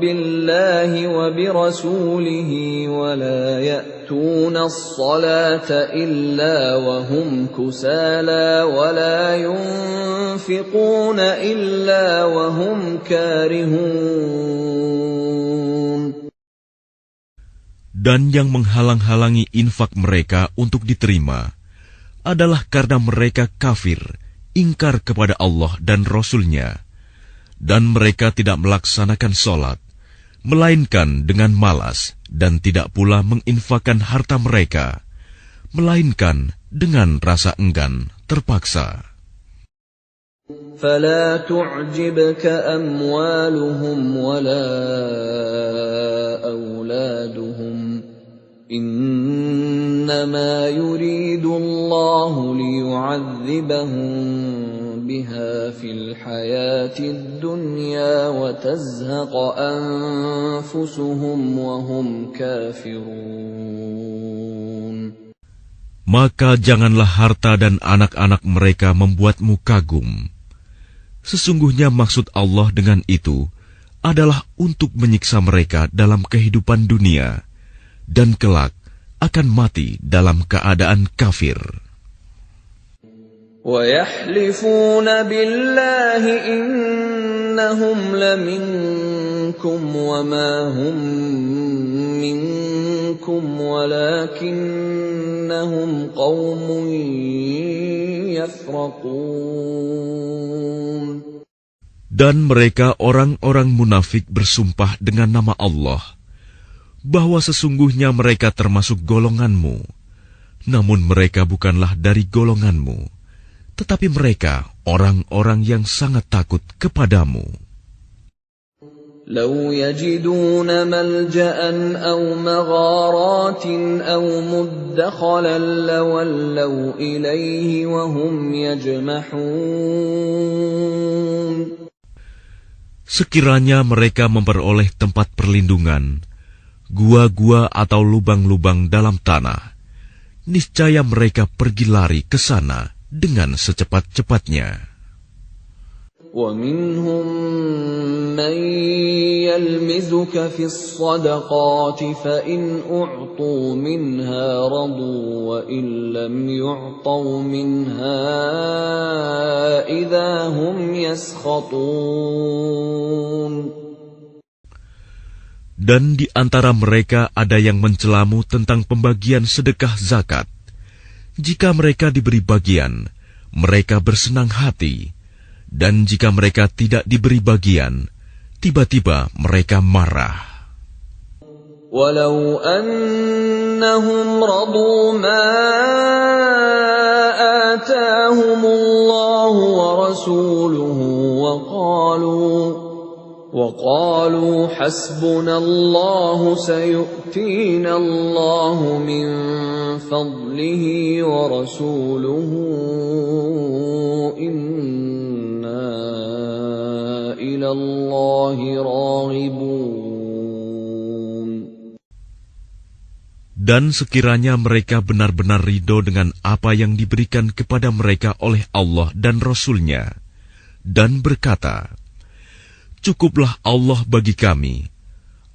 بِاللَّهِ وَبِرَسُولِهِ وَلَا يَأْتُونَ الصَّلَاةَ إِلَّا وَهُمْ كُسَالَى وَلَا يُنْفِقُونَ إِلَّا وَهُمْ كَارِهُونَ. Dan yang menghalang-halangi infak mereka untuk diterima adalah karena mereka kafir, ingkar kepada Allah dan Rasul-Nya, dan mereka tidak melaksanakan sholat, melainkan dengan malas, dan tidak pula menginfakkan harta mereka, melainkan dengan rasa enggan terpaksa. فَلَا تُعْجِبْكَ أَمْوَالُهُمْ وَلَا أَوْلَادُهُمْ إِنَّمَا يُرِيدُ اللَّهُ لِيُعَذِّبَهُم بِهَا فِي الْحَيَاةِ الدُّنْيَا وَتَزْهَقَ أَنفُسُهُمْ وَهُمْ كَافِرُونَ. Maka janganlah harta dan anak-anak mereka membuatmu kagum. Sesungguhnya maksud Allah dengan itu adalah untuk menyiksa mereka dalam kehidupan dunia, dan kelak akan mati dalam keadaan kafir. وَيَحْلِفُونَ بِاللَّهِ إِنَّهُمْ لَمِنكُمْ وَمَا هُمْ مِنكُمْ وَلَكِنَّهُمْ قَوْمٌ يَفْرَقُونَ. Dan mereka orang-orang munafik bersumpah dengan nama Allah, bahwa sesungguhnya mereka termasuk golonganmu, namun mereka bukanlah dari golonganmu, tetapi mereka orang-orang yang sangat takut kepadamu. لَوْ يَجِدُونَ مَلْجَأً أَوْ مَغَارَاتٍ أَوْ مُدَّخَلًا لَوَلَّوْا إِلَيْهِ وَهُمْ يَجْمَحُونَ. Sekiranya mereka memperoleh tempat perlindungan, gua-gua atau lubang-lubang dalam tanah, niscaya mereka pergi lari ke sana dengan secepat-cepatnya. وَمِنْهُمْ مَنْ يَلْمِزُكَ فِي الصَّدَقَاتِ فَإِنْ أُعْطُوا مِنْهَا رَضُوا وَإِنْ لَمْ يُعْطَوْا مِنْهَا إِذَا هُمْ يَسْخَطُونَ. Dan di antara mereka ada yang mencelamu tentang pembagian sedekah zakat. Jika mereka diberi bagian, mereka bersenang hati. Dan jika mereka tidak diberi bagian, tiba-tiba mereka marah. وَلَوْ أَنَّهُمْ رَضُوا مَا آتَاهُمُ اللَّهُ وَرَسُولُهُ وَقَالُوا حَسْبُنَا اللَّهُ سَيُؤْتِينَا اللَّهُ مِنْ فَضْلِهِ وَرَسُولُهُ إِنَّا إِلَى اللَّهِ رَاغِبُونَ. Dan sekiranya mereka benar-benar ridho dengan apa yang diberikan kepada mereka oleh Allah dan Rasul-Nya, dan berkata, "Cukuplah Allah bagi kami.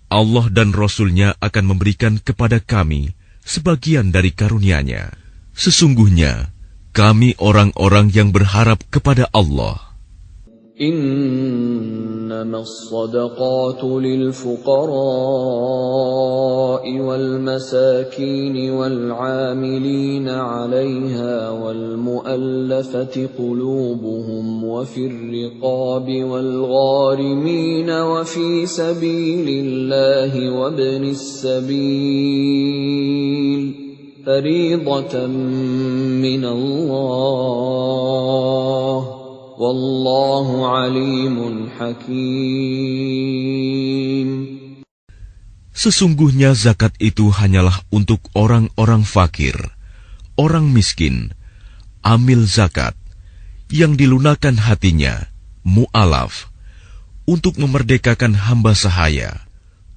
Allah dan Rasul-Nya akan memberikan kepada kami sebagian dari karunia-Nya. Sesungguhnya, kami orang-orang yang berharap kepada Allah." إنما الصدقات للفقراء والمساكين والعاملين عليها والمؤلفة قلوبهم وفي الرقاب والغارمين وفي سبيل الله وابن السبيل فريضة من الله Wallahu alimun hakim. Sesungguhnya zakat itu hanyalah untuk orang-orang fakir, orang miskin, amil zakat, yang dilunakkan hatinya, mu'alaf, untuk memerdekakan hamba sahaya,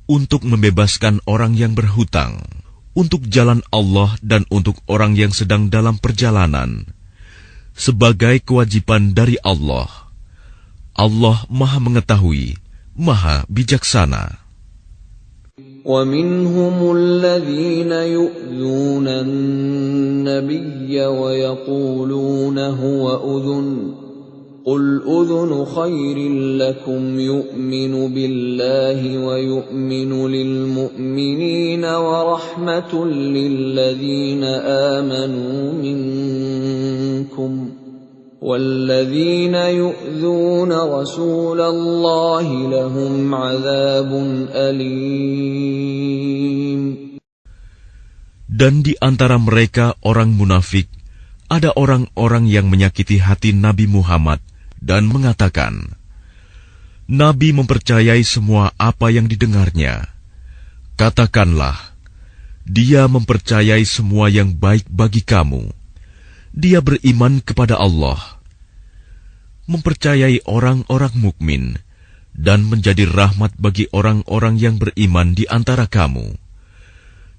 untuk membebaskan orang yang berhutang, untuk jalan Allah dan untuk orang yang sedang dalam perjalanan, sebagai kewajiban dari Allah. Allah Maha Mengetahui, Maha Bijaksana. وَمِنْهُمُ الَّذِينَ يُؤْذُونَ النَّبِيَّ وَيَقُولُونَ هُوَ أُذُنٌ قُلْ أُذُنُ خَيْرٍ لَكُمْ يُؤْمِنُ بِاللَّهِ وَيُؤْمِنُ لِلْمُؤْمِنِينَ وَرَحْمَةٌ لِلَّذِينَ آمَنُوا مِنكُمْ وَالَّذِينَ يُؤْذُونَ رَسُولَ اللَّهِ لَهُمْ عَذَابٌ أَلِيمٌ. Dan di antara mereka orang munafik, ada orang-orang yang menyakiti hati Nabi Muhammad dan mengatakan, Nabi mempercayai semua apa yang didengarnya. Katakanlah, dia mempercayai semua yang baik bagi kamu. Dia beriman kepada Allah, mempercayai orang-orang mukmin, dan menjadi rahmat bagi orang-orang yang beriman di antara kamu.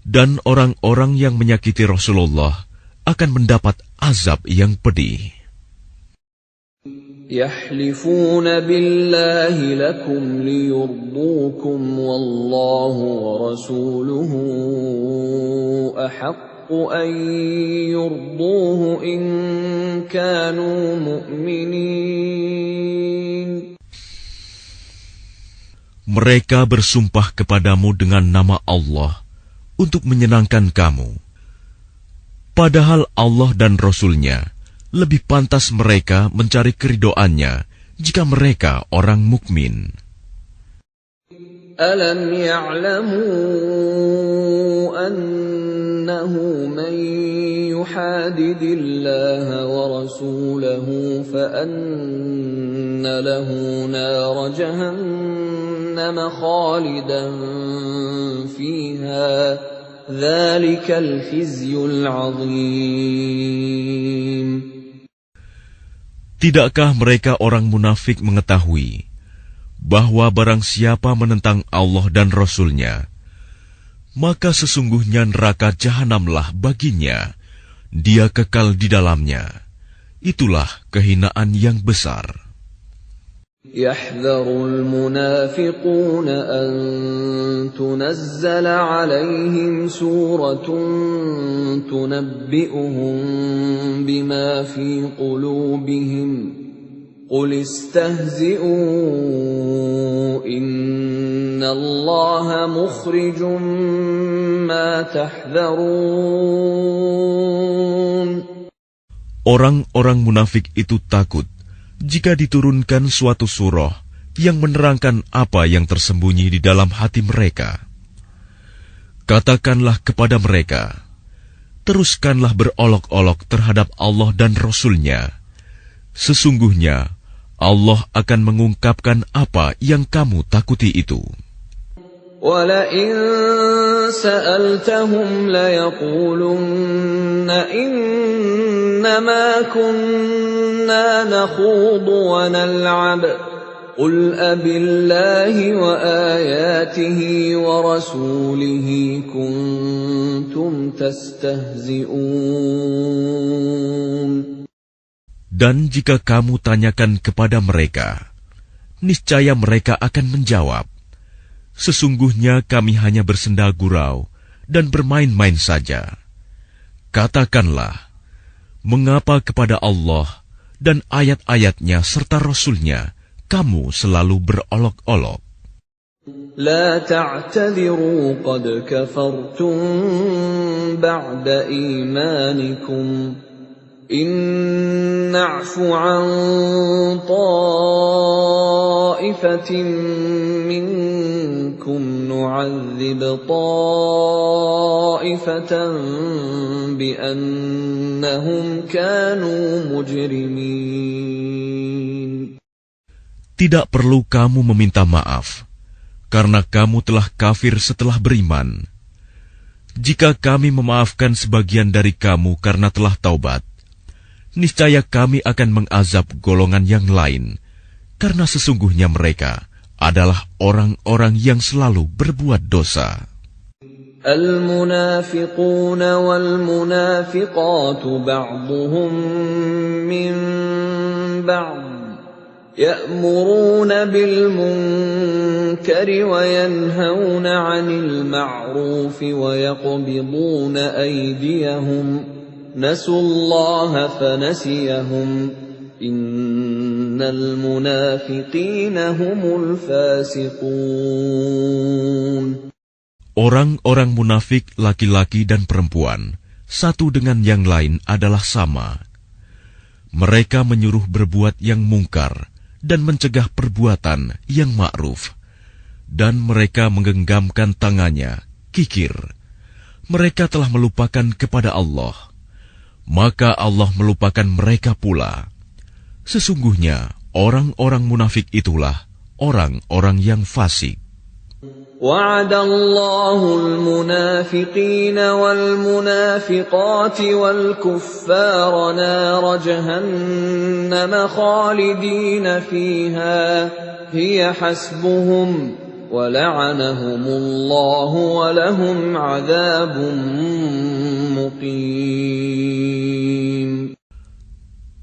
Dan orang-orang yang menyakiti Rasulullah akan mendapat azab yang pedih. يَحْلِفُونَ بِاللَّهِ لَكُمْ لِيُرْضُوكُمْ وَاللَّهُ وَرَسُولُهُ أَحَقُّ أَن يُرْضُوهُ إِن كَانُوا مُؤْمِنِينَ. Mereka bersumpah kepadamu dengan nama Allah untuk menyenangkan kamu. Padahal Allah dan Rasul-Nya lebih pantas mereka mencari keridoannya jika mereka orang mukmin. Alam ya'lamu annahu man yuhadidillaha wa rasulahu fa anna lahu nar jahannam khalidan fiha. Dzalikal khizyul 'adzim. Tidakkah mereka orang munafik mengetahui bahwa barang siapa menentang Allah dan Rasul-Nya, maka sesungguhnya neraka jahanamlah baginya, dia kekal di dalamnya. Itulah kehinaan yang besar. يحذر المنافقون أن تنزل عليهم سورة تنبئهم بما في قلوبهم قل استهزئوا إن الله مخرج ما تحذرون. Orang-orang munafik itu takut jika diturunkan suatu surah yang menerangkan apa yang tersembunyi di dalam hati mereka. Katakanlah kepada mereka, teruskanlah berolok-olok terhadap Allah dan Rasul-Nya. Sesungguhnya Allah akan mengungkapkan apa yang kamu takuti itu. وَلَئِن سَأَلْتَهُمْ لَيَقُولُنَّ إِنَّمَا كُنَّا نَخُوضُ وَنَلْعَبُ قل أبالله وآياته ورسوله كنتم تستهزئون. Dan jika kamu tanyakan kepada mereka, niscaya mereka akan menjawab, sesungguhnya kami hanya bersenda gurau dan bermain-main saja. Katakanlah, mengapa kepada Allah dan ayat-ayatnya serta Rasul-Nya kamu selalu berolok-olok? لا تعتذروا قد كفرتم بعد إيمانكم إن نعف عن طائفة منكم نعذب طائفة بأنهم كانوا مجرمين. Tidak perlu kamu meminta maaf, karena kamu telah kafir setelah beriman. Jika kami memaafkan sebagian dari kamu karena telah taubat, niscaya kami akan mengazab golongan yang lain, karena sesungguhnya mereka adalah orang-orang yang selalu berbuat dosa. المنافقون والمنافقات بعضهم من بعض يأمرون بالمنكر وينهون عن المعروف ويقبضون أيديهم نسوا الله فنسيهم إن المنافقين هم الفاسقون. Orang-orang munafik laki-laki dan perempuan, satu dengan yang lain adalah sama. Mereka menyuruh berbuat yang mungkar dan mencegah perbuatan yang ma'ruf. Dan mereka menggenggamkan tangannya, kikir. Mereka telah melupakan kepada Allah. Maka Allah melupakan mereka pula. Sesungguhnya orang-orang munafik itulah orang-orang yang fasik. وعد الله المنافقين والمنافقات والكفار نار جهنم خالدين فيها هي حسبهم ولعنهم الله ولهم عذاب مقيم.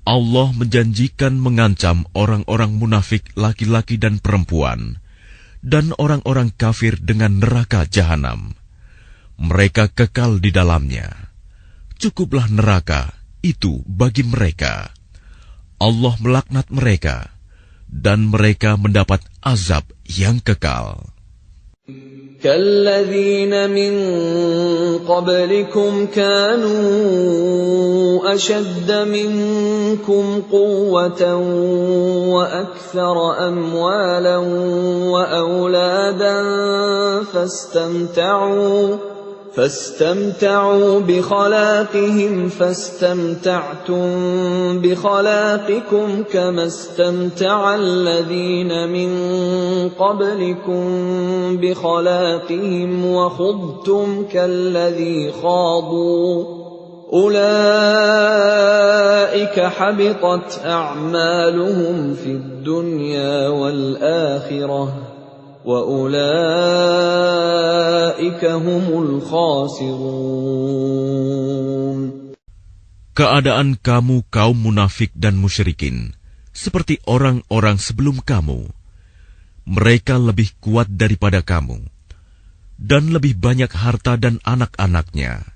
Allah menjanjikan mengancam orang-orang munafik laki-laki dan perempuan dan orang-orang kafir dengan neraka jahanam. Mereka kekal di dalamnya. Cukuplah neraka itu bagi mereka. Allah melaknat mereka, dan mereka mendapat azab yang kekal. كالذين من قبلكم كانوا أشد منكم قوة وأكثر أموالا وأولادا فاستمتعوا بخلاقهم فاستمتعتم بخلاقكم كما استمتع الذين من قبلكم بخلاقهم وخضتم كالذي خاضوا أولئك حبطت أعمالهم في الدنيا والآخرة وَأُولَئِكَ هُمُ الْخَاسِرُونَ. Keadaan kamu kaum munafik dan musyrikin seperti orang-orang sebelum kamu. Mereka lebih kuat daripada kamu dan lebih banyak harta dan anak-anaknya.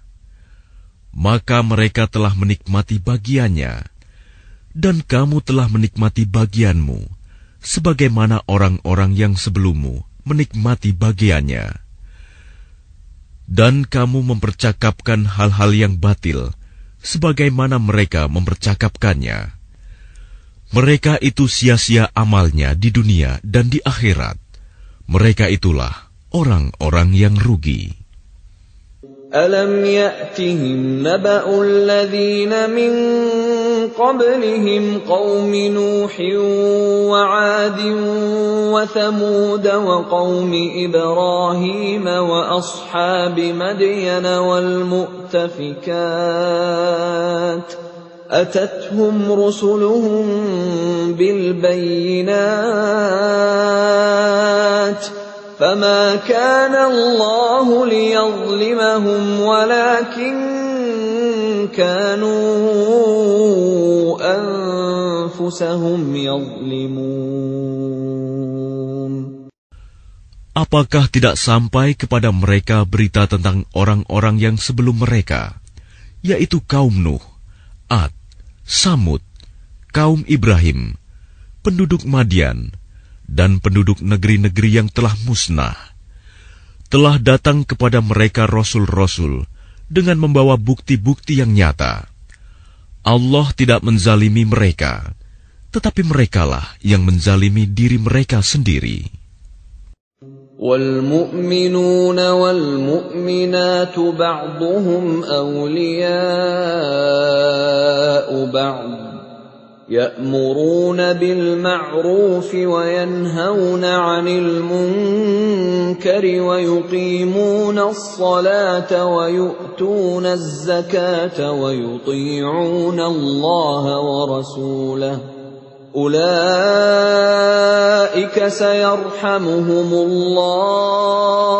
Maka mereka telah menikmati bagiannya dan kamu telah menikmati bagianmu, sebagaimana orang-orang yang sebelummu menikmati bagiannya. Dan kamu mempercakapkan hal-hal yang batil, sebagaimana mereka mempercakapkannya. Mereka itu sia-sia amalnya di dunia dan di akhirat. Mereka itulah orang-orang yang rugi. أَلَمْ يَأْتِهِمْ نَبَأُ الَّذِينَ مِنْ قَبْلِهِمْ قَوْمِ نُوحٍ وَعَادٍ وَثَمُودَ وَقَوْمِ إِبْرَاهِيمَ وَأَصْحَابِ مَدْيَنَ وَالْمُؤْتَفِكَاتِ أتتهم رسلهم بالبينات فما كان الله ليظلمهم ولكن كانوا أنفسهم يظلمون. Apakah tidak sampai kepada mereka berita tentang orang-orang yang sebelum mereka, yaitu kaum Nuh, Ad, Samud, kaum Ibrahim, penduduk Madian, dan penduduk negeri-negeri yang telah musnah? Telah datang kepada mereka rasul-rasul dengan membawa bukti-bukti yang nyata. Allah tidak menzalimi mereka, tetapi merekalah yang menzalimi diri mereka sendiri. وَالْمُؤْمِنُونَ وَالْمُؤْمِنَاتُ بَعْضُهُمْ أَوْلِيَاءُ بَعْضٍ يَأْمُرُونَ بِالْمَعْرُوفِ وَيَنْهَوْنَ عَنِ الْمُنكَرِ وَيُقِيمُونَ الصَّلَاةَ وَيُؤْتُونَ الزَّكَاةَ وَيُطِيعُونَ اللَّهَ وَرَسُولَهُ أُولَئِكَ سَيَرْحَمُهُمُ اللَّهُ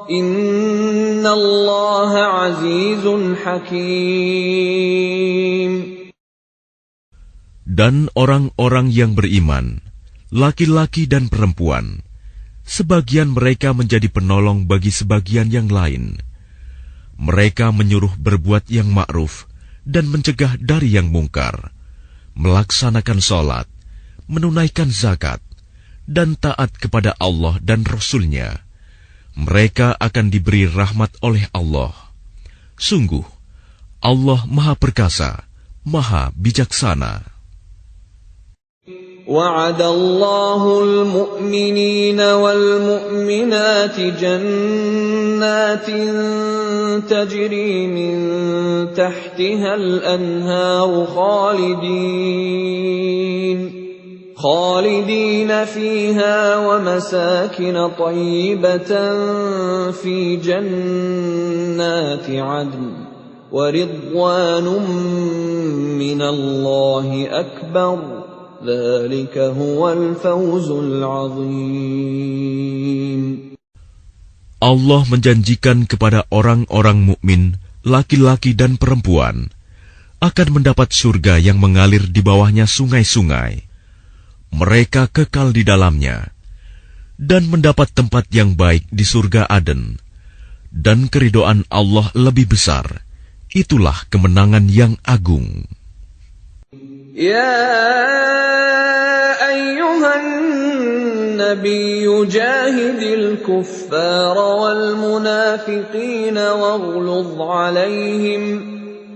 إِنَّ اللَّهَ عَزِيزٌ حَكِيمٌ. Dan orang-orang yang beriman, laki-laki dan perempuan, sebagian mereka menjadi penolong bagi sebagian yang lain. Mereka menyuruh berbuat yang ma'ruf dan mencegah dari yang mungkar, melaksanakan sholat, menunaikan zakat, dan taat kepada Allah dan Rasul-Nya. Mereka akan diberi rahmat oleh Allah. Sungguh, Allah Maha Perkasa, Maha Bijaksana. وعد الله المؤمنين والمؤمنات جنات تجري من تحتها الأنهار خالدين فيها ومساكن طيبة في جنات عدن ورضوان من الله أكبر ذلك هو الفوز العظيم. Allah menjanjikan kepada orang-orang mukmin, laki-laki dan perempuan, akan mendapat surga yang mengalir di bawahnya sungai-sungai. Mereka kekal di dalamnya, dan mendapat tempat yang baik di surga Aden. Dan keridhaan Allah lebih besar. Itulah kemenangan yang agung. يا أيها النبي جاهد الكفار والمنافقين واغلظ عليهم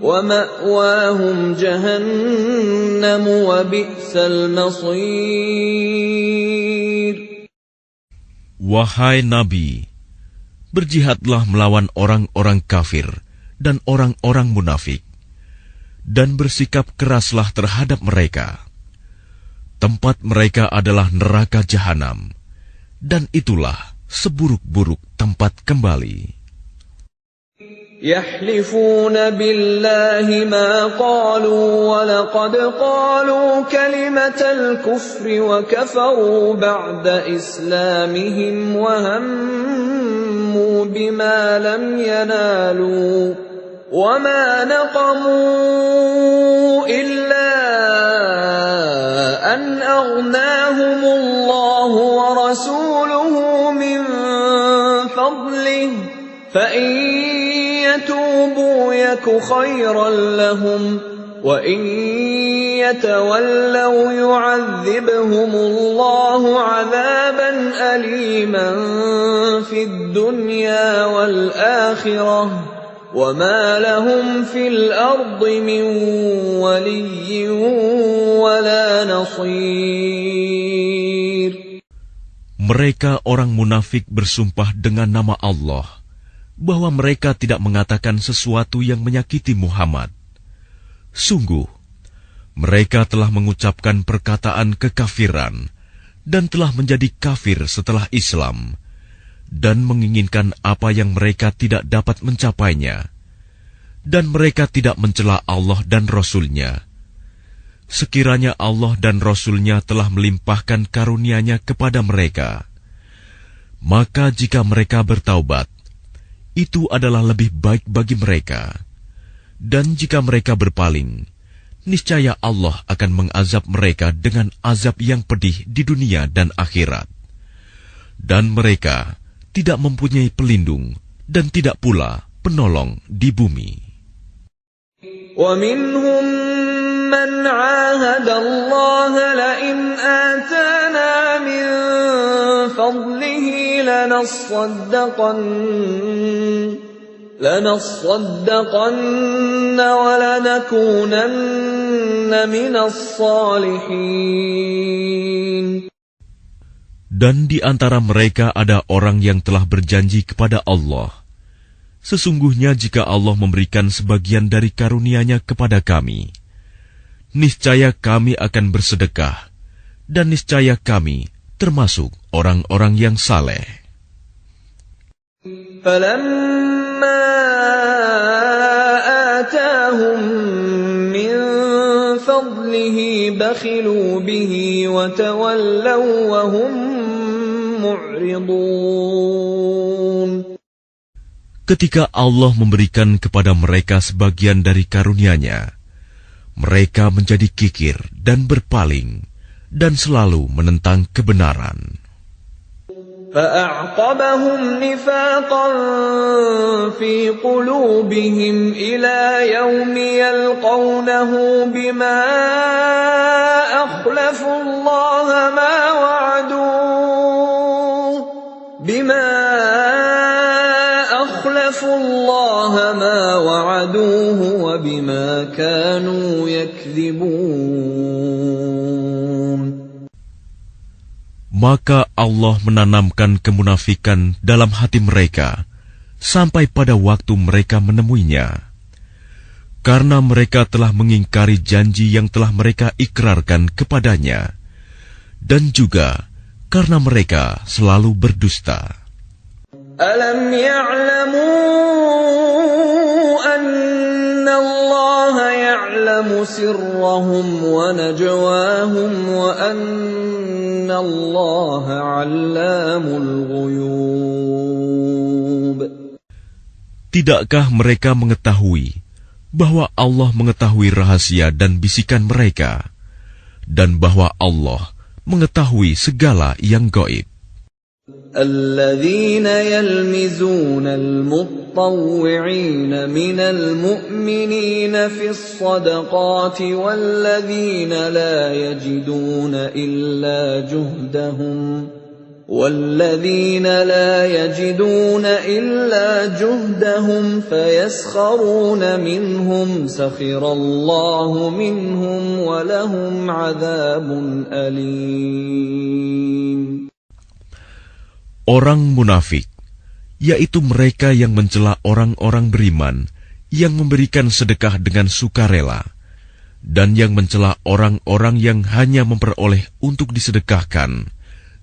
ومأواهم جهنم وبئس المصير. Wahai Nabi, berjihadlah melawan orang-orang kafir dan orang-orang munafik, dan bersikap keraslah terhadap mereka. Tempat mereka adalah neraka jahanam, dan itulah seburuk-buruk tempat kembali. يحلفون بالله ما قالوا ولقد قالوا كلمة الكفر وكفروا بعد إسلامهم وهموا بما لم ينالوا وما نقموا إلا أن أغناهم الله ورسوله من فضله فإن يتوبوا يك خيرا لهم وإن يتولوا يعذبهم الله عذابا أليما في الدنيا والآخرة وما لهم في الأرض من ولي ولا نصير. Mereka orang munafik bersumpah dengan nama Allah bahwa mereka tidak mengatakan sesuatu yang menyakiti Muhammad. Sungguh, mereka telah mengucapkan perkataan kekafiran dan telah menjadi kafir setelah Islam, dan menginginkan apa yang mereka tidak dapat mencapainya. dan mereka tidak mencela Allah dan Rasul-Nya. Sekiranya Allah dan Rasul-Nya telah melimpahkan karunia-Nya kepada mereka, maka jika mereka bertaubat, itu adalah lebih baik bagi mereka. Dan jika mereka berpaling, niscaya Allah akan mengazab mereka dengan azab yang pedih di dunia dan akhirat. Dan mereka tidak mempunyai pelindung dan tidak pula penolong di bumi. وَمِنْهُمْ مَنْ عَاهَدَ اللَّهَ لَئِنْ آتَانَا مِنْ فَضْلِهِ لَنَصَّدَّقَنَّ وَلَنَكُونَنَّ مِنَ الصَّالِحِينَ. Dan di antara mereka ada orang yang telah berjanji kepada Allah, sesungguhnya jika Allah memberikan sebagian dari karunia-Nya kepada kami, niscaya kami akan bersedekah, dan niscaya kami termasuk orang-orang yang saleh. فَلَمَّا آتَاهُم مِّن فَضْلِهِ بَخِلُوا بِهِ وَتَوَلَّوْا وَهُم مُّعْرِضُونَ. Ketika Allah memberikan kepada mereka sebagian dari karunia-Nya, mereka menjadi kikir dan berpaling, dan selalu menentang kebenaran. فَأَعْقَبَهُمْ نِفَاقًا فِي قُلُوبِهِمْ إِلَى يَوْمِ يَلْقَوْنَهُ بِمَا أَخْلَفُوا اللَّهَ مَا وَعَدُوهُ وَبِمَا كَانُوا يَكْذِبُونَ. Maka Allah menanamkan kemunafikan dalam hati mereka sampai pada waktu mereka menemuinya, karena mereka telah mengingkari janji yang telah mereka ikrarkan kepadanya, dan juga karena mereka selalu berdusta. Alam ya'lamu anna Allah ya'lamu sirrahum wa najwahum wa anna Allah 'allamul ghuyub. Tidakkah mereka mengetahui bahwa Allah mengetahui rahasia dan bisikan mereka, dan bahwa Allah mengetahui segala yang gaib? الذين يلمزون المطوعين من المؤمنين في الصدقات والذين لا يجدون إلا جهدهم فيسخرون منهم سخر الله منهم ولهم عذاب أليم. Orang munafik, yaitu mereka yang mencela orang-orang beriman yang memberikan sedekah dengan sukarela, dan yang mencela orang-orang yang hanya memperoleh untuk disedekahkan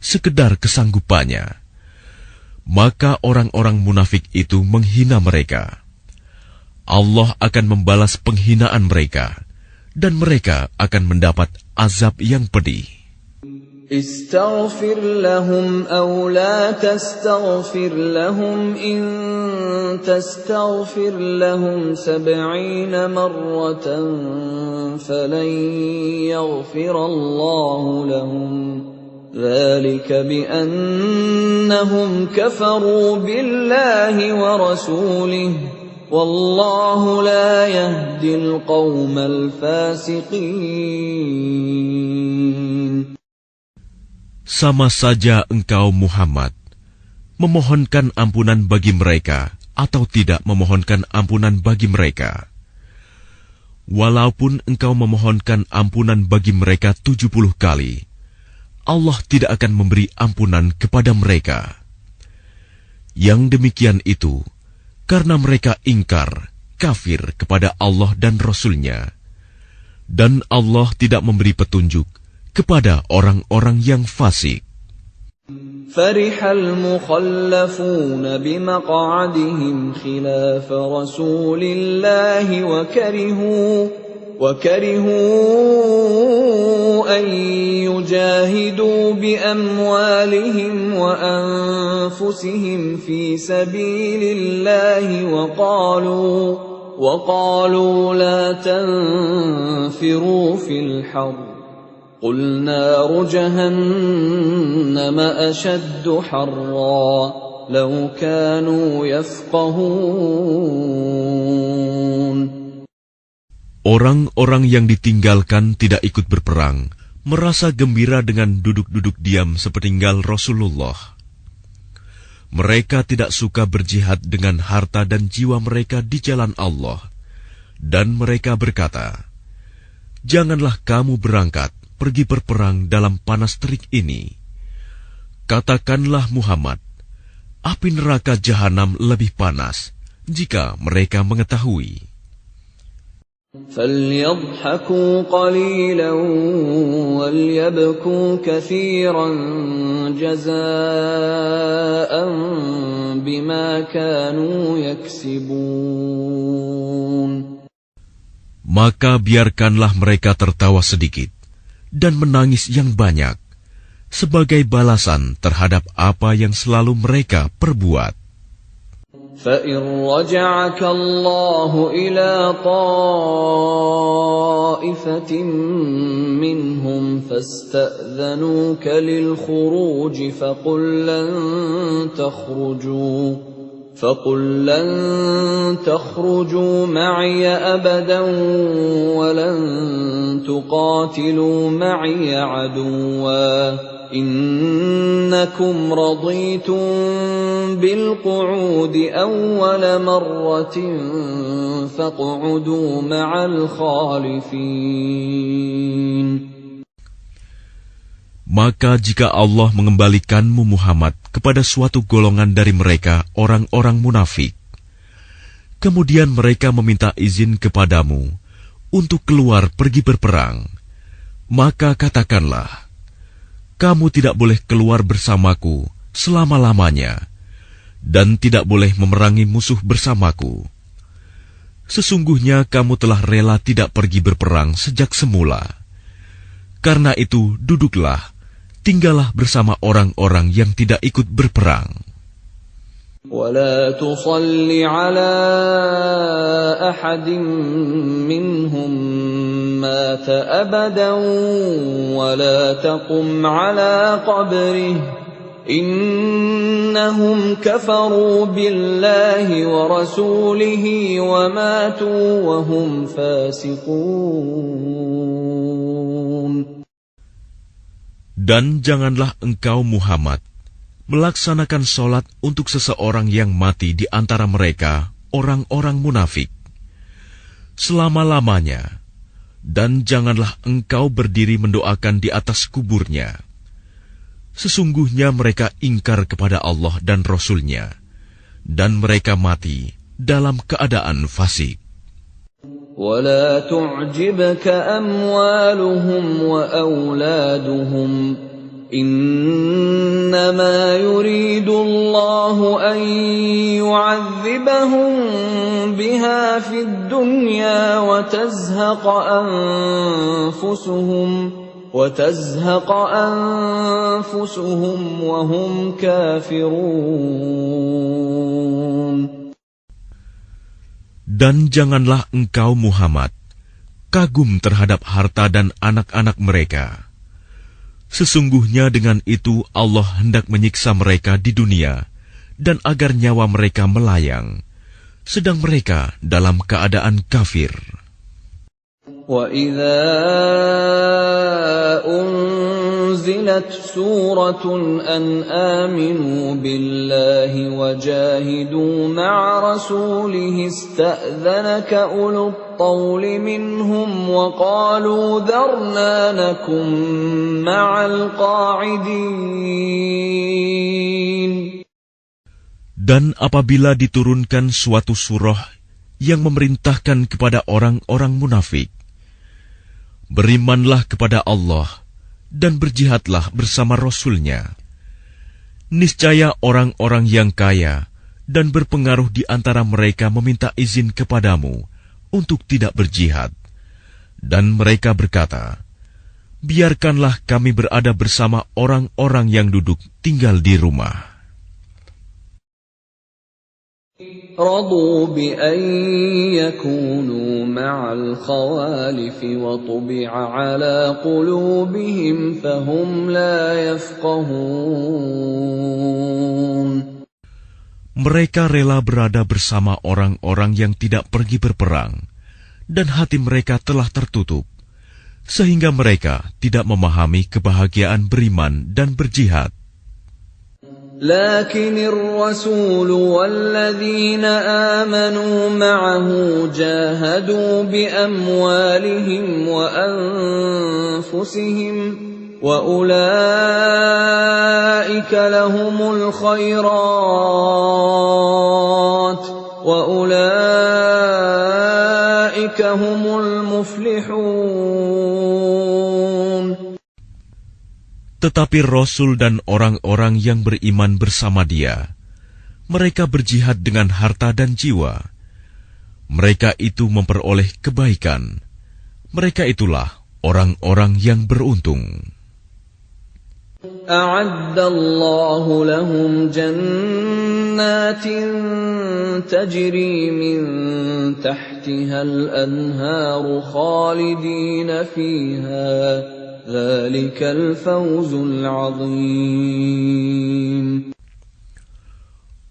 sekedar kesanggupannya, maka orang-orang munafik itu menghina mereka. Allah akan membalas penghinaan mereka, dan mereka akan mendapat azab yang pedih. استغفر لهم أو لا تستغفر لهم إن تستغفر لهم 70 مرة فلن يغفر الله لهم ذلك بأنهم كفروا بالله ورسوله والله لا يهدي القوم الفاسقين. Sama saja engkau Muhammad memohonkan ampunan bagi mereka atau tidak memohonkan ampunan bagi mereka. Walaupun engkau memohonkan ampunan bagi mereka 70 kali, Allah tidak akan memberi ampunan kepada mereka. Yang demikian itu karena mereka ingkar, kafir kepada Allah dan Rasul-Nya, dan Allah tidak memberi petunjuk kepada orang-orang yang fasik. فرح المخلفون بمقعدهم خلاف رسول الله وكرهوا أن يجاهدوا بأموالهم وأنفسهم في سبيل الله وقالوا لا تنفروا في الحر قل نار جهنم أشد حرا لو كانوا يفقهون. Orang-orang yang ditinggalkan tidak ikut berperang, merasa gembira dengan duduk-duduk diam sepeninggal Rasulullah. Mereka tidak suka berjihad dengan harta dan jiwa mereka di jalan Allah. Dan mereka berkata, "Janganlah kamu berangkat pergi berperang dalam panas terik ini." Katakanlah Muhammad, api neraka jahanam lebih panas jika mereka mengetahui. فَلْيَضْحَكُوا قَلِيلًا وَلْيَبْكُوا كَثِيرًا جَزَاءً بِمَا كَانُوا يَكْسِبُونَ. Maka biarkanlah mereka tertawa sedikit dan menangis yang banyak sebagai balasan terhadap apa yang selalu mereka perbuat. فَإِنْ رَجَعَكَ اللَّهُ إِلَى طَائِفَةٍ مِّنْهُمْ فَاسْتَأْذَنُوكَ لِلْخُرُوجِ فَقُلْ لَنْ تَخْرُجُوا مَعِيَ أَبَدًا وَلَنْ تُقَاتِلُوا مَعِيَ عَدُوًّا إِنَّكُمْ رَضِيتُمْ بِالْقُعُودِ أَوَّلَ مَرَّةٍ فَاقْعُدُوا مَعَ الْخَالِفِينَ. Maka jika Allah mengembalikanmu Muhammad kepada suatu golongan dari mereka, orang-orang munafik, kemudian mereka meminta izin kepadamu untuk keluar pergi berperang, maka katakanlah, kamu tidak boleh keluar bersamaku selama-lamanya, dan tidak boleh memerangi musuh bersamaku. Sesungguhnya kamu telah rela tidak pergi berperang sejak semula. Karena itu, duduklah, tinggallah bersama orang-orang yang tidak ikut berperang. وَلَا تُصَلِّ عَلَى أَحَدٍ مِّنْهُمْ مَاتَ أَبَدًا وَلَا تَقُمْ عَلَى قَبْرِهِ إِنَّهُمْ كَفَرُوا بِاللَّهِ وَرَسُولِهِ وَمَاتُوا وَهُمْ فَاسِقُونَ. Dan janganlah engkau Muhammad melaksanakan sholat untuk seseorang yang mati di antara mereka, orang-orang munafik, selama-lamanya, dan janganlah engkau berdiri mendoakan di atas kuburnya. Sesungguhnya mereka ingkar kepada Allah dan Rasul-Nya, dan mereka mati dalam keadaan fasik. وَلَا تُعْجِبْكَ أَمْوَالُهُمْ وَأَوْلَادُهُمْ إِنَّمَا يُرِيدُ اللَّهُ أَن يُعَذِّبَهُم بِهَا فِي الدُّنْيَا وَتَزْهَقَ أَنفُسُهُمْ وَهُمْ كَافِرُونَ. Dan janganlah engkau Muhammad kagum terhadap harta dan anak-anak mereka. Sesungguhnya dengan itu Allah hendak menyiksa mereka di dunia dan agar nyawa mereka melayang, sedang mereka dalam keadaan kafir. وَإِذَا أُنزِلَتْ سُورَةٌ أَنْ آمِنُوا بِاللَّهِ وَجَاهِدُوا مَعَ رَسُولِهِ اسْتَأْذَنَكَ أُولُو الطَّوْلِ مِنْهُمْ وَقَالُوا ذَرْنَا نَكُن مَّعَ الْقَاعِدِينَ. Dan apabila diturunkan suatu surah yang memerintahkan kepada orang-orang munafik, berimanlah kepada Allah dan berjihadlah bersama Rasul-Nya. Niscaya orang-orang yang kaya dan berpengaruh di antara mereka meminta izin kepadamu untuk tidak berjihad. Dan mereka berkata, biarkanlah kami berada bersama orang-orang yang duduk tinggal di rumah. رضوا بأن يكونوا مع الخوالف وطبع على قلوبهم فهم لا يفقهون. Mereka rela berada bersama orang-orang yang tidak pergi berperang, dan hati mereka telah tertutup, sehingga mereka tidak memahami kebahagiaan beriman dan berjihad. لكن الرسول والذين آمنوا معه جاهدوا بأموالهم وأنفسهم وأولئك لهم الخيرات وأولئك هم المفلحون. Tetapi Rasul dan orang-orang yang beriman bersama dia, mereka berjihad dengan harta dan jiwa. Mereka itu memperoleh kebaikan. Mereka itulah orang-orang yang beruntung. A'addallahu lahum jannatin tajri min tahtiha al-anharu khalidina fiha. Dzalikal fawzul 'adzim.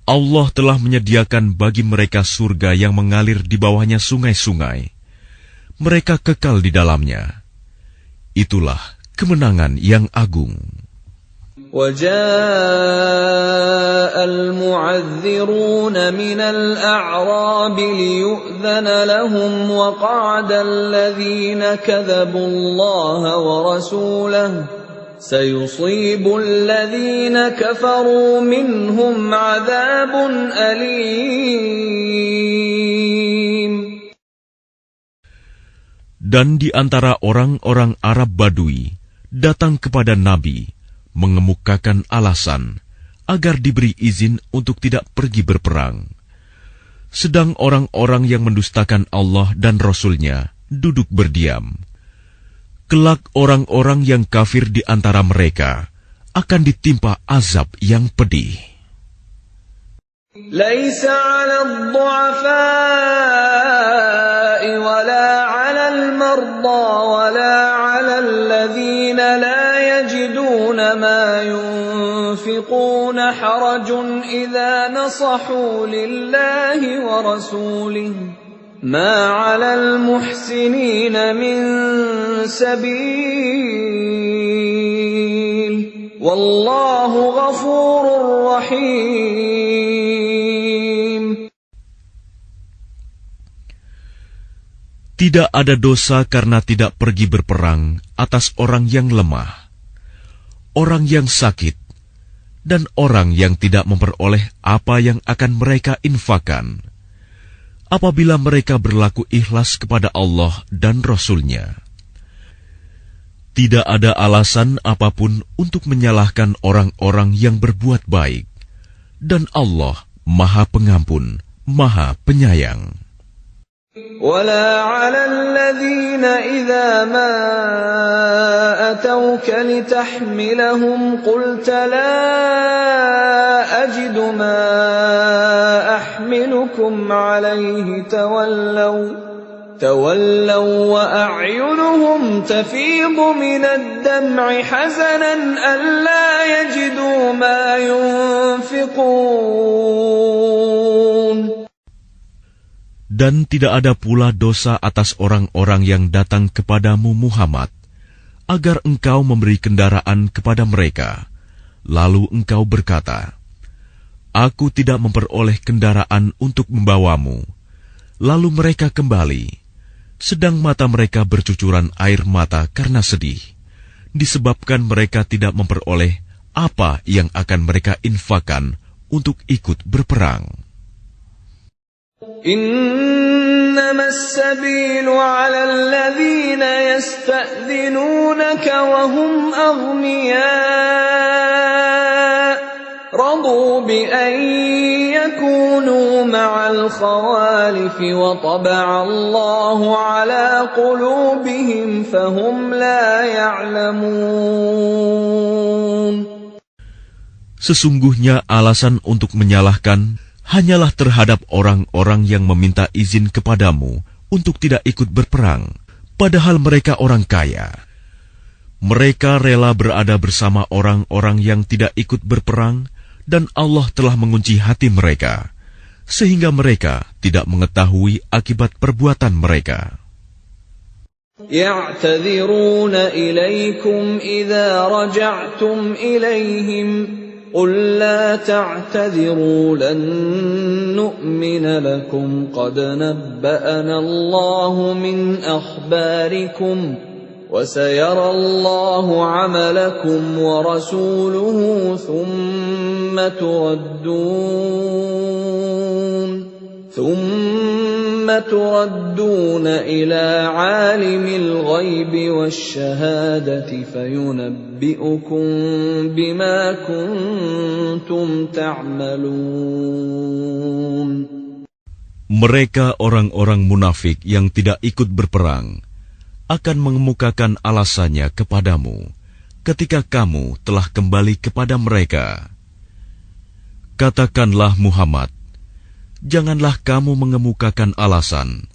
Allah telah menyediakan bagi mereka surga yang mengalir di bawahnya sungai-sungai. Mereka kekal di dalamnya. Itulah kemenangan yang agung. وَجَاءَ الْمُعَذِّرُونَ مِنَ الْأَعْرَابِ لِيُؤْذَنَ لَهُمْ وَقَعَدَ الَّذِينَ كَذَبُوا اللَّهَ وَرَسُولَهُ سَيُصِيبُ الَّذِينَ كَفَرُوا مِنْهُمْ عَذَابٌ أَلِيمٌ. Dan di antara orang-orang Arab Badui datang kepada Nabi mengemukakan alasan agar diberi izin untuk tidak pergi berperang. Sedang orang-orang yang mendustakan Allah dan Rasul-Nya duduk berdiam. Kelak orang-orang yang kafir di antara mereka akan ditimpa azab yang pedih. Laisa 'alal du'afa'i wala 'alal marda wala 'alal ladzina la yajiduna ma yunfiquna harajun idza nasahu lillahi wa rasulihi ma 'alal muhsinina min sabil wallahu ghafurur rahim. Tidak ada dosa karena tidak pergi berperang atas orang yang lemah, orang yang sakit, dan orang yang tidak memperoleh apa yang akan mereka infakkan, apabila mereka berlaku ikhlas kepada Allah dan Rasul-Nya. Tidak ada alasan apapun untuk menyalahkan orang-orang yang berbuat baik, dan Allah Maha Pengampun, Maha Penyayang. ولا على الذين إذا ما أتوك لتحملهم قلت لا أجد ما أحملكم عليه تولوا وأعينهم تفيض من الدمع حزنا ألا يجدوا ما ينفقون. Dan tidak ada pula dosa atas orang-orang yang datang kepadamu Muhammad, agar engkau memberi kendaraan kepada mereka. Lalu engkau berkata, Aku tidak memperoleh kendaraan untuk membawamu. Lalu mereka kembali, sedang mata mereka bercucuran air mata karena sedih, disebabkan mereka tidak memperoleh apa yang akan mereka infakkan untuk ikut berperang. إنما السبيل على الذين يستأذنونك وهم أغنياء رضوا بأن يكونوا مع الخوالف وطبع الله على قلوبهم فهم لا يعلمون. Sesungguhnya alasan untuk menyalahkan hanyalah terhadap orang-orang yang meminta izin kepadamu untuk tidak ikut berperang, padahal mereka orang kaya. Mereka rela berada bersama orang-orang yang tidak ikut berperang, dan Allah telah mengunci hati mereka, sehingga mereka tidak mengetahui akibat perbuatan mereka. يعتذرون إليكم إذا رجعتم إليهم قل لا تعتذروا لن نؤمن لكم قد نبأنا الله من أخباركم وسيرى الله عملكم ورسوله ثم تردون إلى عالم الغيب والشهادة فينبئكم بما كنتم تعملون. Mereka orang-orang munafik yang tidak ikut berperang akan mengemukakan alasannya kepadamu ketika kamu telah kembali kepada mereka. Katakanlah Muhammad, janganlah kamu mengemukakan alasan,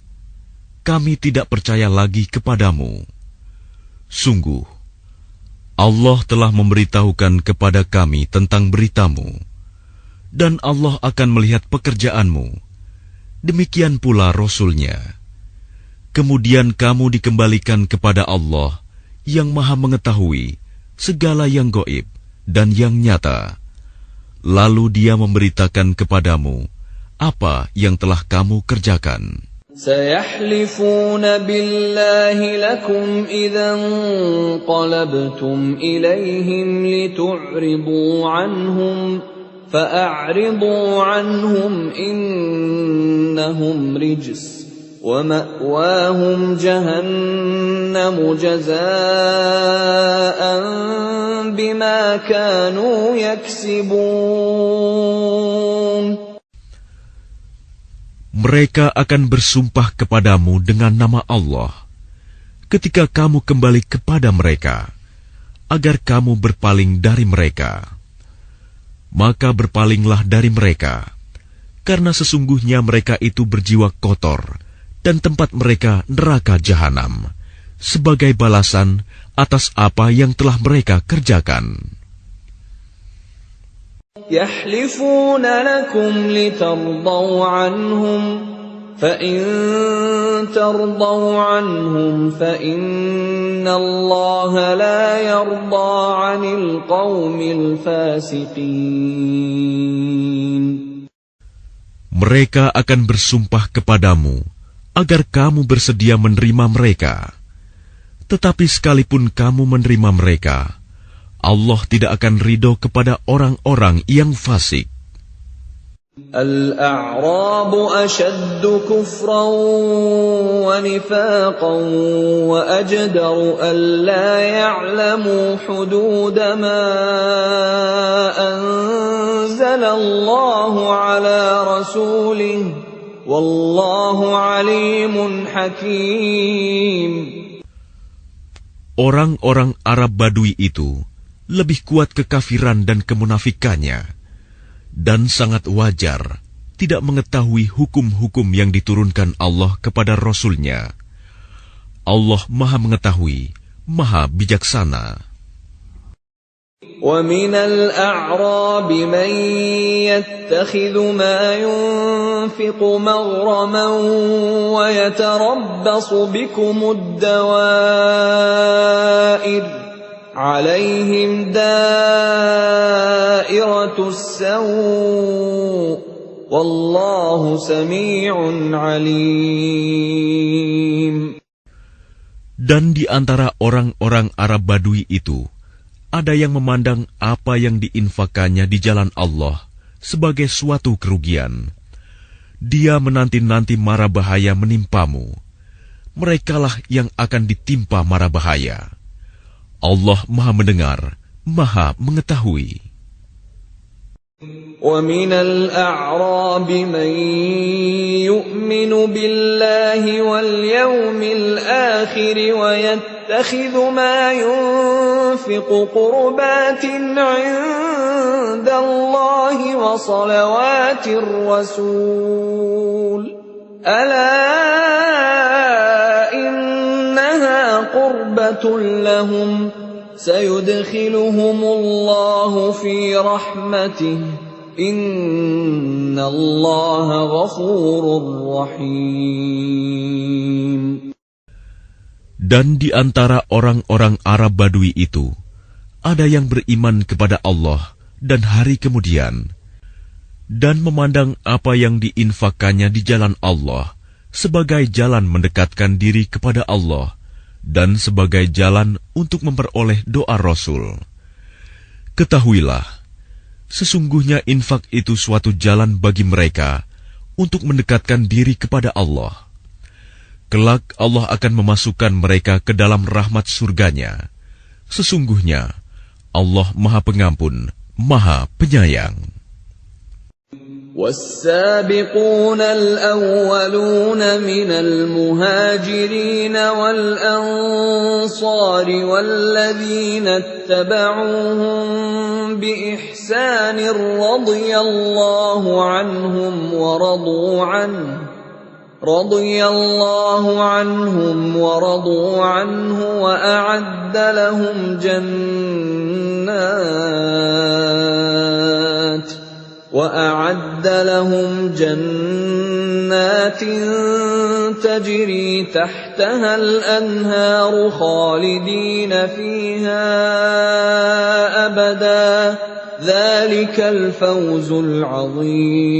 kami tidak percaya lagi kepadamu. Sungguh, Allah telah memberitahukan kepada kami tentang beritamu, dan Allah akan melihat pekerjaanmu. Demikian pula Rasul-Nya. Kemudian kamu dikembalikan kepada Allah yang Maha Mengetahui segala yang gaib dan yang nyata. Lalu Dia memberitakan kepadamu apa yang telah kamu kerjakan. سيحلفون بالله لكم إذا انقلبتم إليهم لتعرضوا عنهم فأعرضوا عنهم إنهم رجس ومأواهم جهنم جزاء بما كانوا يكسبون. Mereka akan bersumpah kepadamu dengan nama Allah ketika kamu kembali kepada mereka, agar kamu berpaling dari mereka. Maka berpalinglah dari mereka, karena sesungguhnya mereka itu berjiwa kotor, dan tempat mereka neraka jahanam, sebagai balasan atas apa yang telah mereka kerjakan. يحلفون لكم لترضوا عنهم فإن ترضوا عنهم فإن الله لا يرضى عن القوم الفاسقين. Mereka akan bersumpah kepadamu agar kamu bersedia menerima mereka. Tetapi sekalipun kamu menerima mereka, Allah tidak akan ridho kepada orang-orang yang fasik. الأعراب أشد كفرا ونفاقا وأجدر ألا يعلموا حدود ما أنزل الله على رسوله والله عليم حكيم. Orang-orang Arab Badui itu lebih kuat kekafiran dan kemunafikannya, dan sangat wajar tidak mengetahui hukum-hukum yang diturunkan Allah kepada Rasul-Nya. Allah Maha Mengetahui, Maha Bijaksana. وَمِنَ الْأَعْرَابِ مَنْ يَتَّخِذُ مَا يُنْفِقُ مَغْرَمًا وَيَتَرَبَّصُ بِكُمُ الدَّوَائِرَ عَلَيْهِمْ دَائِرَةُ السَّوْءِ وَاللَّهُ سَمِيعٌ عَلِيمٌ. Dan di antara orang-orang Arab Badui itu, ada yang memandang apa yang diinfakannya di jalan Allah sebagai suatu kerugian. Dia menanti-nanti mara bahaya menimpamu. Merekalah yang akan ditimpa mara bahaya. Allah Maha Mendengar, Maha Mengetahui. وَمِنَ الْأَعْرَابِ مَن يُؤْمِنُ بِاللَّهِ وَالْيَوْمِ الْآخِرِ وَيَتَّخِذُ مَا يُنفِقُ قُرُبَاتٍ عِندَ اللَّهِ وَصَلَوَاتِ الرَّسُولِ أَلَا إِنَّهَا قُرْبَةٌ لَّهُمْ سَيُدْخِلُهُمُ اللَّهُ فِي رَحْمَتِهِ إِنَّ اللَّهَ غَفُورٌ رَّحِيمٌ. Dan di antara orang-orang Arab Badui itu, ada yang beriman kepada Allah dan hari kemudian, dan memandang apa yang diinfakkannya di jalan Allah sebagai jalan mendekatkan diri kepada Allah dan sebagai jalan untuk memperoleh doa Rasul. Ketahuilah, sesungguhnya infak itu suatu jalan bagi mereka untuk mendekatkan diri kepada Allah. Kelak Allah akan memasukkan mereka ke dalam rahmat surganya. Sesungguhnya Allah Maha Pengampun, Maha Penyayang. وَالسَّابِقُونَ الْأَوَّلُونَ مِنَ الْمُهَاجِرِينَ وَالْأَنصَارِ وَالَّذِينَ اتَّبَعُوهُم بِإِحْسَانٍ رَّضِيَ اللَّهُ عَنْهُمْ وَرَضُوا عَنْهُ وَأَعَدَّ لَهُمْ جَنَّاتٍ تَجْرِي تَحْتَهَا الْأَنْهَارُ خَالِدِينَ فِيهَا أَبَدًا ذَلِكَ الْفَوْزُ الْعَظِيمُ.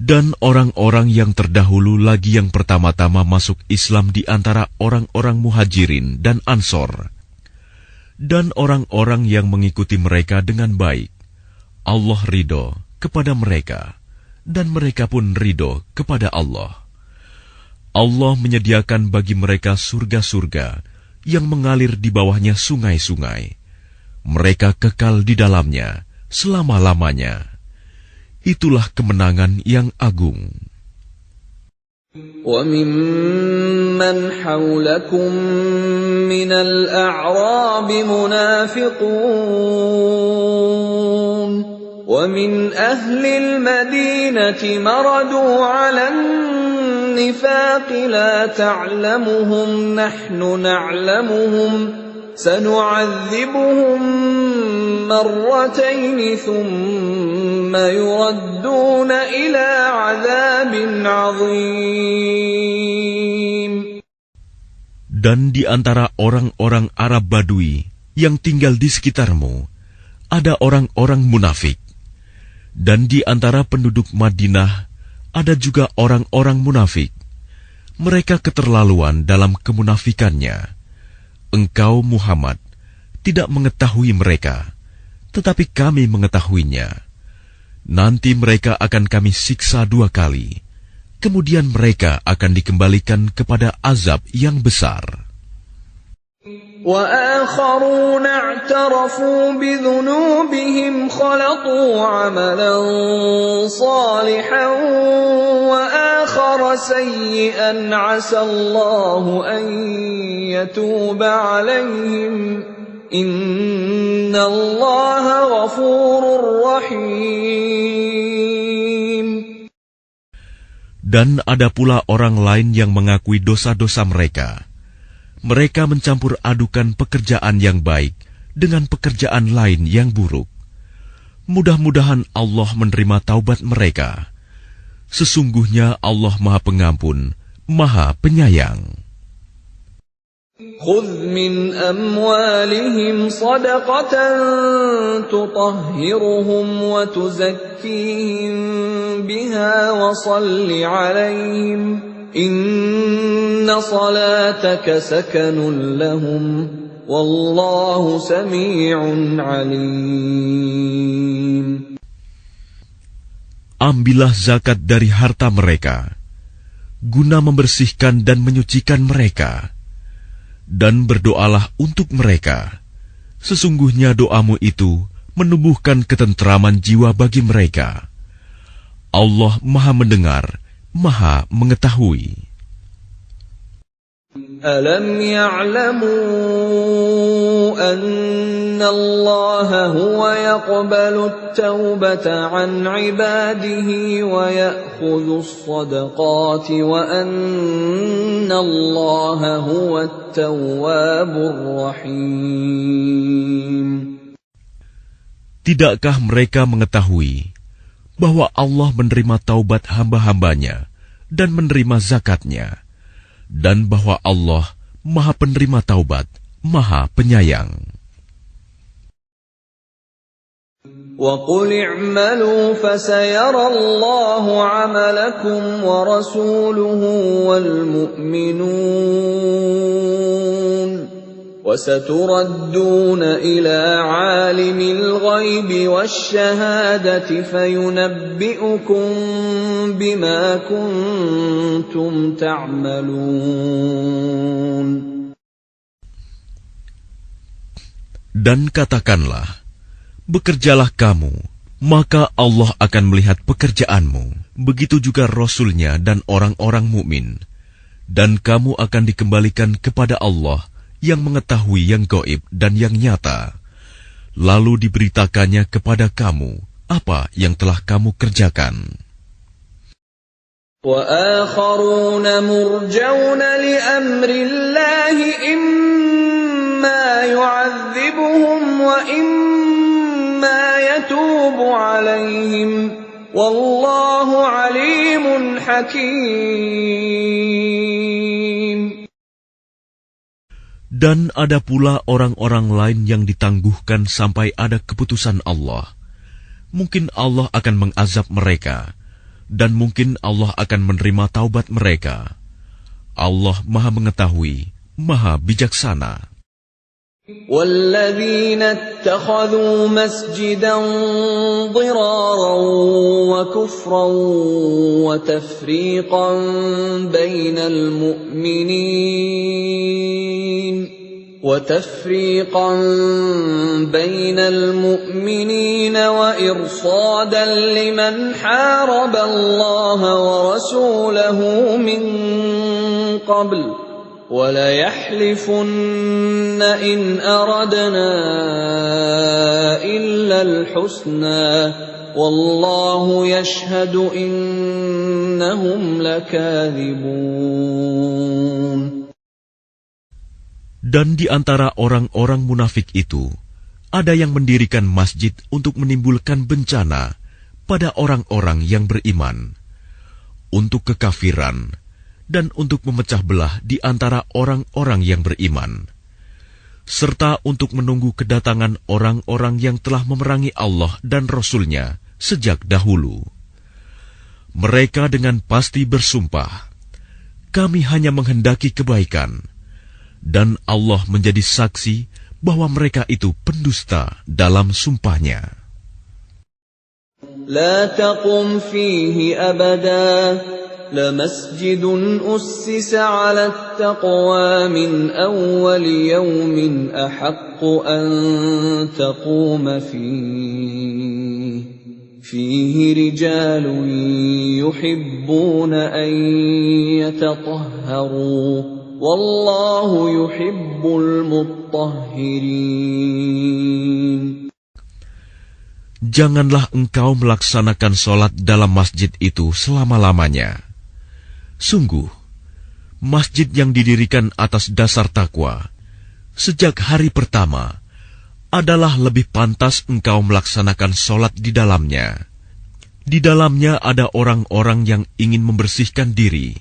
Dan orang-orang yang terdahulu lagi yang pertama-tama masuk Islam di antara orang-orang Muhajirin dan Ansor, dan orang-orang yang mengikuti mereka dengan baik, Allah ridho kepada mereka, dan mereka pun ridho kepada Allah. Allah menyediakan bagi mereka surga-surga yang mengalir di bawahnya sungai-sungai. Mereka kekal di dalamnya selama-lamanya. Itulah kemenangan yang agung. وَمِمَّنْ حَوْلَكُمْ مِنَ الْأَعْرَابِ مُنَافِقُونَ وَمِنْ أَهْلِ الْمَدِينَةِ مَرَدُوا عَلَى النِّفَاقِ لَا تَعْلَمُهُمْ نَحْنُ نَعْلَمُهُمْ سَنُعَذِّبُهُمْ مرتين ثم يردون إلى عذاب عظيم. Dan di antara orang-orang Arab Badui yang tinggal di sekitarmu, ada orang-orang munafik. Dan di antara penduduk Madinah, ada juga orang-orang munafik. Mereka keterlaluan dalam kemunafikannya. Engkau, Muhammad, tidak mengetahui mereka, tetapi kami mengetahuinya. Nanti mereka akan kami siksa 2 kali. Kemudian mereka akan dikembalikan kepada azab yang besar. وَآخَرُونَ اعْتَرَفُوا بِذُنُوبِهِمْ خَلَطُوا عَمَلًا صَالِحًا وَآخَرَ سَيِّئًا عَسَى اللَّهُ أَن يَتُوبَ عَلَيْهِمْ إِنَّ اللَّهَ غَفُورٌ رَّحِيمٌ. Dan ada pula orang lain yang mengakui dosa-dosa mereka. Mereka mencampur adukan pekerjaan yang baik dengan pekerjaan lain yang buruk. Mudah-mudahan Allah menerima taubat mereka. Sesungguhnya Allah Maha Pengampun, Maha Penyayang. خُذْ مِنْ أَمْوَالِهِمْ صَدَقَةً تُطَهِّرُهُمْ وَتُزَكِّيهِمْ بِهَا وَصَلِّ عَلَيْهِمْ إِنَّ صَلَاتَكَ سَكَنٌ لَهُمْ وَاللَّهُ سَمِيعٌ عَلِيمٌ. Ambillah zakat dari harta mereka, guna membersihkan dan menyucikan mereka. Dan berdoalah untuk mereka. Sesungguhnya doamu itu menumbuhkan ketentraman jiwa bagi mereka. Allah Maha Mendengar, Maha Mengetahui. Alam ya'lamu anna Allah huwa yaqbalu at-taubata 'an 'ibadihi wa ya'khudhu as-sadaqati wa anna Allah huwa at-tawwabur rahim. Tidakkah mereka mengetahui bahwa Allah menerima taubat hamba-hambanya dan menerima zakatnya, dan bahwa Allah Maha Penerima Taubat, Maha Penyayang. وَقُلِ اعْمَلُوا فَسَيَرَى اللَّهُ عَمَلَكُمْ وَرَسُولُهُ وَالْمُؤْمِنُونَ وَسَتُرَدُّونَ إِلَى عَالِمِ الْغَيْبِ وَالشَّهَادَةِ فَيُنَبِّئُكُم بِمَا كُنتُمْ تَعْمَلُونَ. Dan katakanlah, bekerjalah kamu, maka Allah akan melihat pekerjaanmu. Begitu juga Rasul-Nya dan orang-orang mukmin. Dan kamu akan dikembalikan kepada Allah yang mengetahui yang gaib dan yang nyata. Lalu diberitakannya kepada kamu apa yang telah kamu kerjakan. وَآخَرُونَ مُرْجَوْنَ لِأَمْرِ اللَّهِ إِمَّا يُعَذِّبُهُمْ وَإِمَّا يَتُوبُ عَلَيْهِمْ وَاللَّهُ عَلِيمٌ حَكِيمٌ. Dan ada pula orang-orang lain yang ditangguhkan sampai ada keputusan Allah. Mungkin Allah akan mengazab mereka, dan mungkin Allah akan menerima taubat mereka. Allah Maha Mengetahui, Maha Bijaksana. وَالَّذِينَ اتَّخَذُوا مَسْجِدًا ضِرَارًا وَكُفْرًا وَتَفْرِيقًا بَيْنَ الْمُؤْمِنِينَ وَإِرْصَادًا لِمَنْ حَارَبَ اللَّهَ وَرَسُولَهُ مِنْ قَبْلُ وَلَيَحْلِفُنَّ إِنْ أَرَدْنَا إِلَّا الْحُسْنَى وَاللَّهُ يَشْهَدُ إِنَّهُمْ لَكَاذِبُونَ. Dan di antara orang-orang munafik itu, ada yang mendirikan masjid untuk menimbulkan bencana pada orang-orang yang beriman, untuk kekafiran, dan untuk memecah belah di antara orang-orang yang beriman, serta untuk menunggu kedatangan orang-orang yang telah memerangi Allah dan Rasul-Nya sejak dahulu. Mereka dengan pasti bersumpah, kami hanya menghendaki kebaikan, dan Allah menjadi saksi bahwa mereka itu pendusta dalam sumpahnya. La taqum fihi abada لمسجد أسس على التقوى من أول يوم أحق أن تقوم فيه رجال يحبون أن يتطهروا والله يحب المطهرين. Janganlah engkau melaksanakan sholat dalam masjid itu selama-lamanya. Sungguh, masjid yang didirikan atas dasar takwa sejak hari pertama adalah lebih pantas engkau melaksanakan sholat di dalamnya. Di dalamnya ada orang-orang yang ingin membersihkan diri.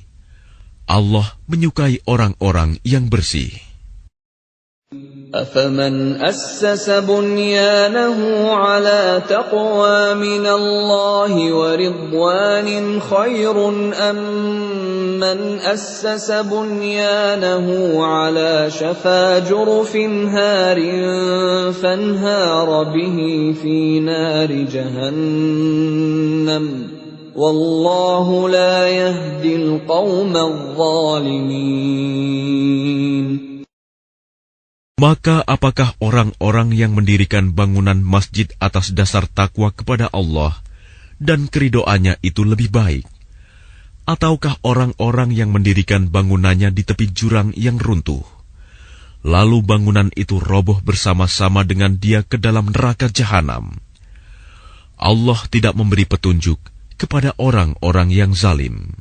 Allah menyukai orang-orang yang bersih. أَفَمَنْ أَسَّسَ بُنْيَانَهُ عَلَى تَقْوَى مِنَ اللَّهِ وَرِضْوَانٍ خَيْرٌ أَمْ مَنْ أَسَّسَ بُنْيَانَهُ عَلَى شَفَا جُرُفٍ هَارٍ فَانْهَارَ بِهِ فِي نَارِ جَهَنَّمَ وَاللَّهُ لَا يَهْدِي الْقَوْمَ الظَّالِمِينَ. Maka apakah orang-orang yang mendirikan bangunan masjid atas dasar takwa kepada Allah dan keridoannya itu lebih baik? Ataukah orang-orang yang mendirikan bangunannya di tepi jurang yang runtuh, lalu bangunan itu roboh bersama-sama dengan dia ke dalam neraka jahanam? Allah tidak memberi petunjuk kepada orang-orang yang zalim.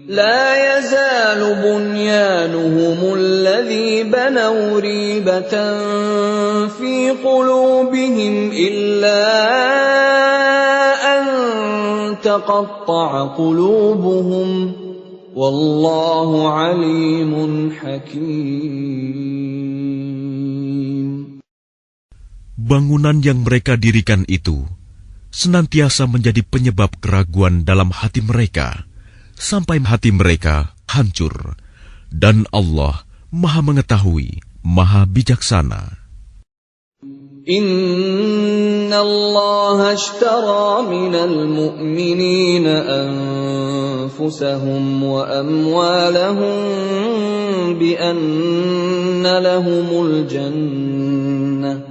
لا يزال بنيانهم الذي بنوا ريبة في قلوبهم إلا أن تقطع قلوبهم والله عليم حكيم. Bangunan yang mereka dirikan itu senantiasa menjadi penyebab keraguan dalam hati mereka, sampai hati mereka hancur, dan Allah Maha Mengetahui, Maha Bijaksana. Inna Allah ashtara minal mu'minina anfusahum wa amwalahum bi anna lahumul jannah.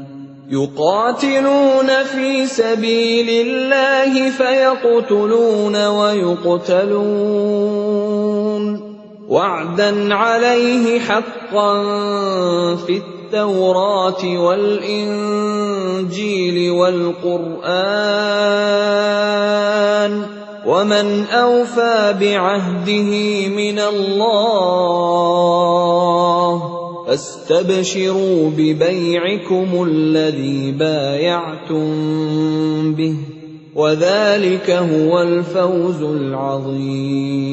يقاتلون في سبيل الله فيقتلون ويقتلون وعدا عليه حقا في التوراة والإنجيل والقرآن ومن أوفى بعهده من الله فاستبشروا ببيعكم الذي بايعتم به وذلك هو الفوز العظيم.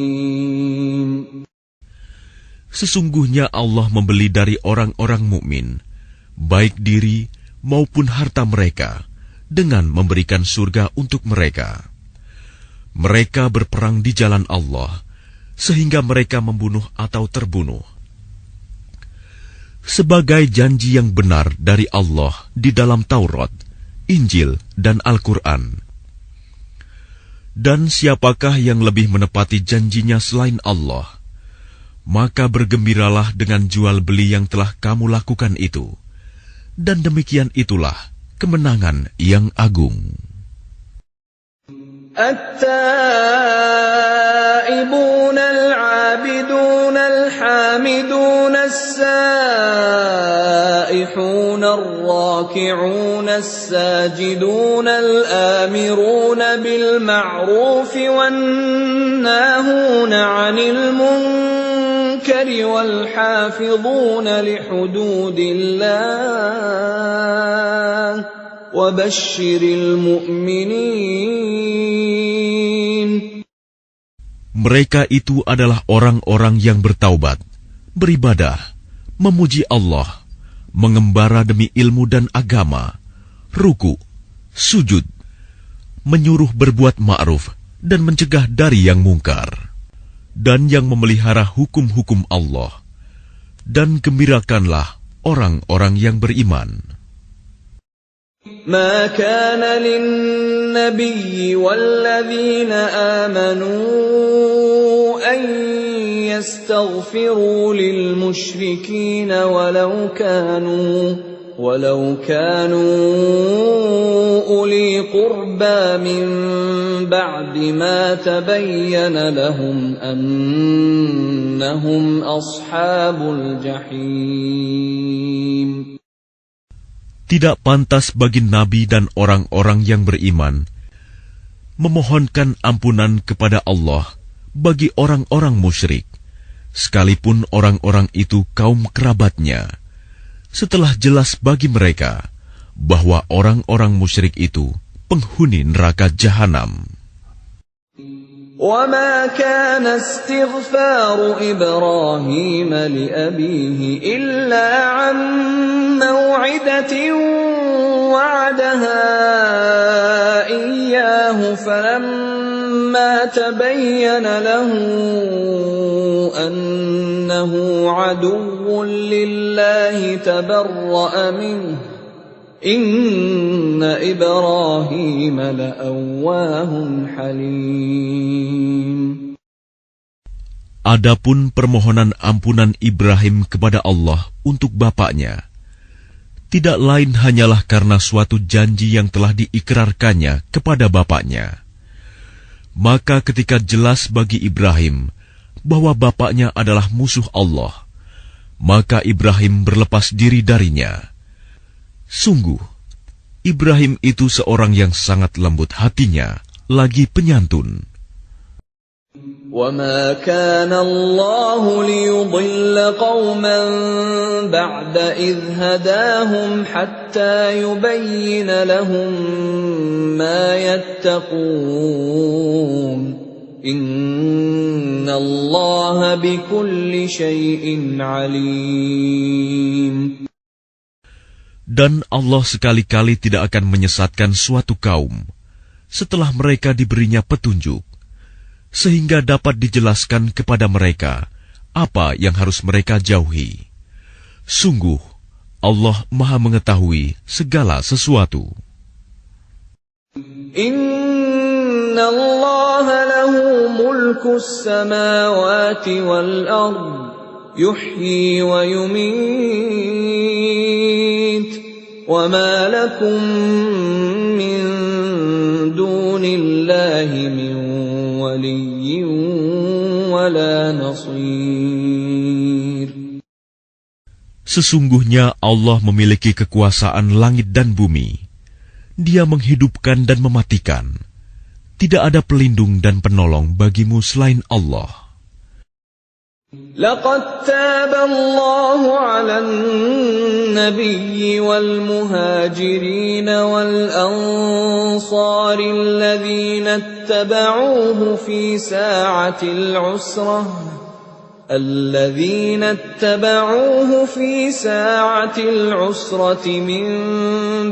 Sesungguhnya Allah membeli dari orang-orang mukmin, baik diri maupun harta mereka, dengan memberikan surga untuk mereka. Mereka berperang di jalan Allah, sehingga mereka membunuh atau terbunuh. Sebagai janji yang benar dari Allah di dalam Taurat, Injil, dan Al-Quran. Dan siapakah yang lebih menepati janjinya selain Allah? Maka bergembiralah dengan jual beli yang telah kamu lakukan itu. Dan demikian itulah kemenangan yang agung. التائبون العابدون الحامدون السائحون الراكعون الساجدون الآمرون بالمعروف والناهون عن المنكر والحافظون لحدود الله وبشر المؤمنين. Mereka itu adalah orang-orang yang bertaubat, beribadah, memuji Allah, mengembara demi ilmu dan agama, ruku, sujud, menyuruh berbuat ma'ruf dan mencegah dari yang mungkar, dan yang memelihara hukum-hukum Allah. Dan gembirakanlah orang-orang yang beriman. ما كان للنبي والذين آمنوا أن يستغفروا للمشركين ولو كانوا أولي قربى من بعد ما تبين لهم أنهم أصحاب الجحيم. Tidak pantas bagi Nabi dan orang-orang yang beriman memohonkan ampunan kepada Allah bagi orang-orang musyrik, sekalipun orang-orang itu kaum kerabatnya, setelah jelas bagi mereka bahwa orang-orang musyrik itu penghuni neraka jahanam. وَمَا كَانَ اسْتِغْفَارُ إِبْرَاهِيمَ لِأَبِيهِ إِلَّا عَن مَّوْعِدَةٍ وَعَدَهَا إِيَّاهُ فَلَمَّا تَبَيَّنَ لَهُ أَنَّهُ عَدُوٌّ لِّلَّهِ تَبَرَّأَ مِنْهُ Inna Ibrahim la'awwahun halim. Adapun permohonan ampunan Ibrahim kepada Allah untuk bapaknya, tidak lain hanyalah karena suatu janji yang telah diikrarkannya kepada bapaknya. Maka ketika jelas bagi Ibrahim bahwa bapaknya adalah musuh Allah, maka Ibrahim berlepas diri darinya. Sungguh, Ibrahim itu seorang yang sangat lembut hatinya, lagi penyantun. وَمَا كَانَ اللَّهُ لِيُضِلَّ قَوْمًا بَعْدَ إِذْ هَدَاهُمْ حَتَّى يُبَيِّنَ لَهُم مَّا يَتَّقُونَ إِنَّ اللَّهَ بِكُلِّ شَيْءٍ عَلِيمٌ. Dan Allah sekali-kali tidak akan menyesatkan suatu kaum setelah mereka diberinya petunjuk, sehingga dapat dijelaskan kepada mereka apa yang harus mereka jauhi. Sungguh, Allah Maha Mengetahui segala sesuatu. Inna Allah lahu mulkus samawati wal ard, yuhyi wa yumit, wa ma lakum min dunillahi min waliyyin wala nasir. Sesungguhnya Allah memiliki kekuasaan langit dan bumi. Dia menghidupkan dan mematikan. Tidak ada pelindung dan penolong bagimu selain Allah. لقد تاب الله على النبي والمهاجرين والأنصار الذين اتبعوه في ساعة العسرة من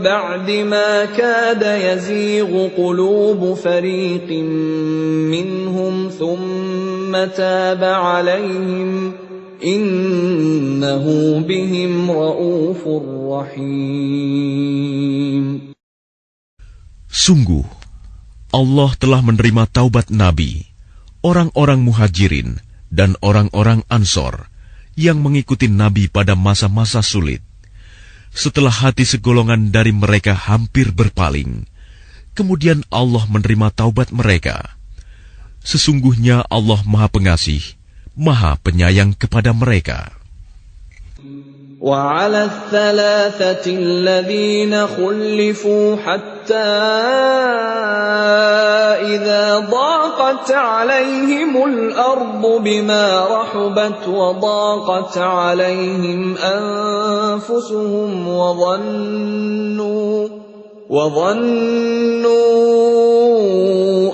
بعد ما كاد يزيغ قلوب فريق منهم ثم تاب عليهم إنه بهم رءوف رحيم. Sungguh, Allah telah menerima taubat Nabi, orang-orang muhajirin, dan orang-orang Ansor yang mengikuti Nabi pada masa-masa sulit. Setelah hati segolongan dari mereka hampir berpaling, kemudian Allah menerima taubat mereka. Sesungguhnya Allah Maha Pengasih, Maha Penyayang kepada mereka. وعلى الثلاثة الذين خلفوا حتى إذا ضاقت عليهم الأرض بما رحبت وضاقت عليهم أنفسهم وظنوا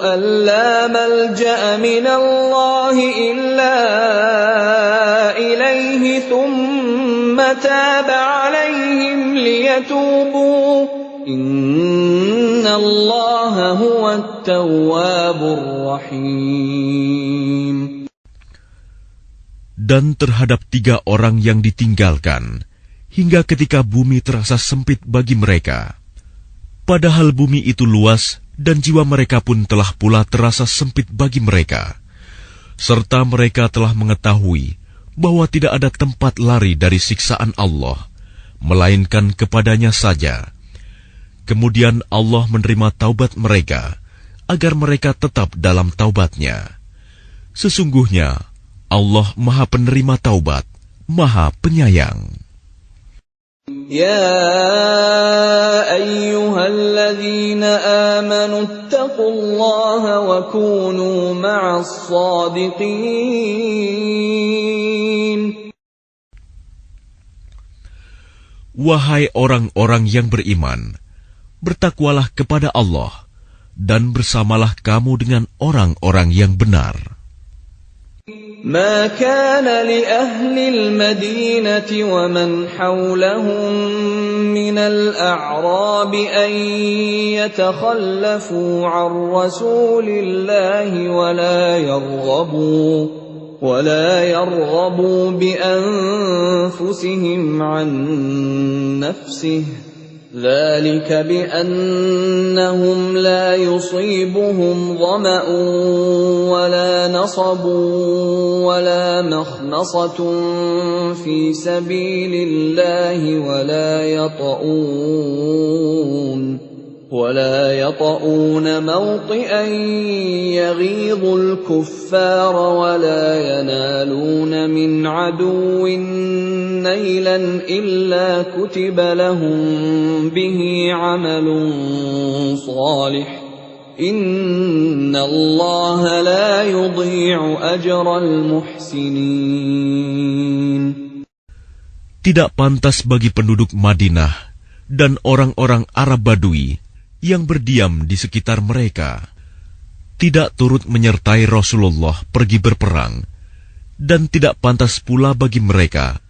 أن لا ملجأ من الله إلا إليه ثم تاب عليهم ليتوبوا إن الله هو التواب الرحيم. Dan terhadap 3 orang yang ditinggalkan, hingga ketika bumi terasa sempit bagi mereka. Padahal bumi itu luas, dan jiwa mereka pun telah pula terasa sempit bagi mereka. Serta mereka telah mengetahui bahwa tidak ada tempat lari dari siksaan Allah, melainkan kepadanya saja. Kemudian Allah menerima taubat mereka, agar mereka tetap dalam taubatnya. Sesungguhnya, Allah Maha Penerima Taubat, Maha Penyayang. يا أيها الذين آمنوا اتقوا الله وكونوا مع الصادقين. Wahai orang-orang yang beriman, bertakwalah kepada Allah, dan bersamalah kamu dengan orang-orang yang benar. ما كان لأهل المدينة ومن حولهم من الأعراب أن يتخلفوا عن رسول الله ولا يرغبوا بأنفسهم عن نفسه ذلك بأنهم لا يصيبهم ظمأ ولا نصب ولا مخمصة في سبيل الله ولا يطؤون موطئا يغيظ الكفار ولا ينالون من عدو نيلا إلا كتب لهم به عمل صالح إن الله لا يضيع أجر المحسنين. Tidak pantas bagi penduduk Madinah dan orang-orang Arab Badui yang berdiam di sekitar mereka, tidak turut menyertai Rasulullah pergi berperang, dan tidak pantas pula bagi mereka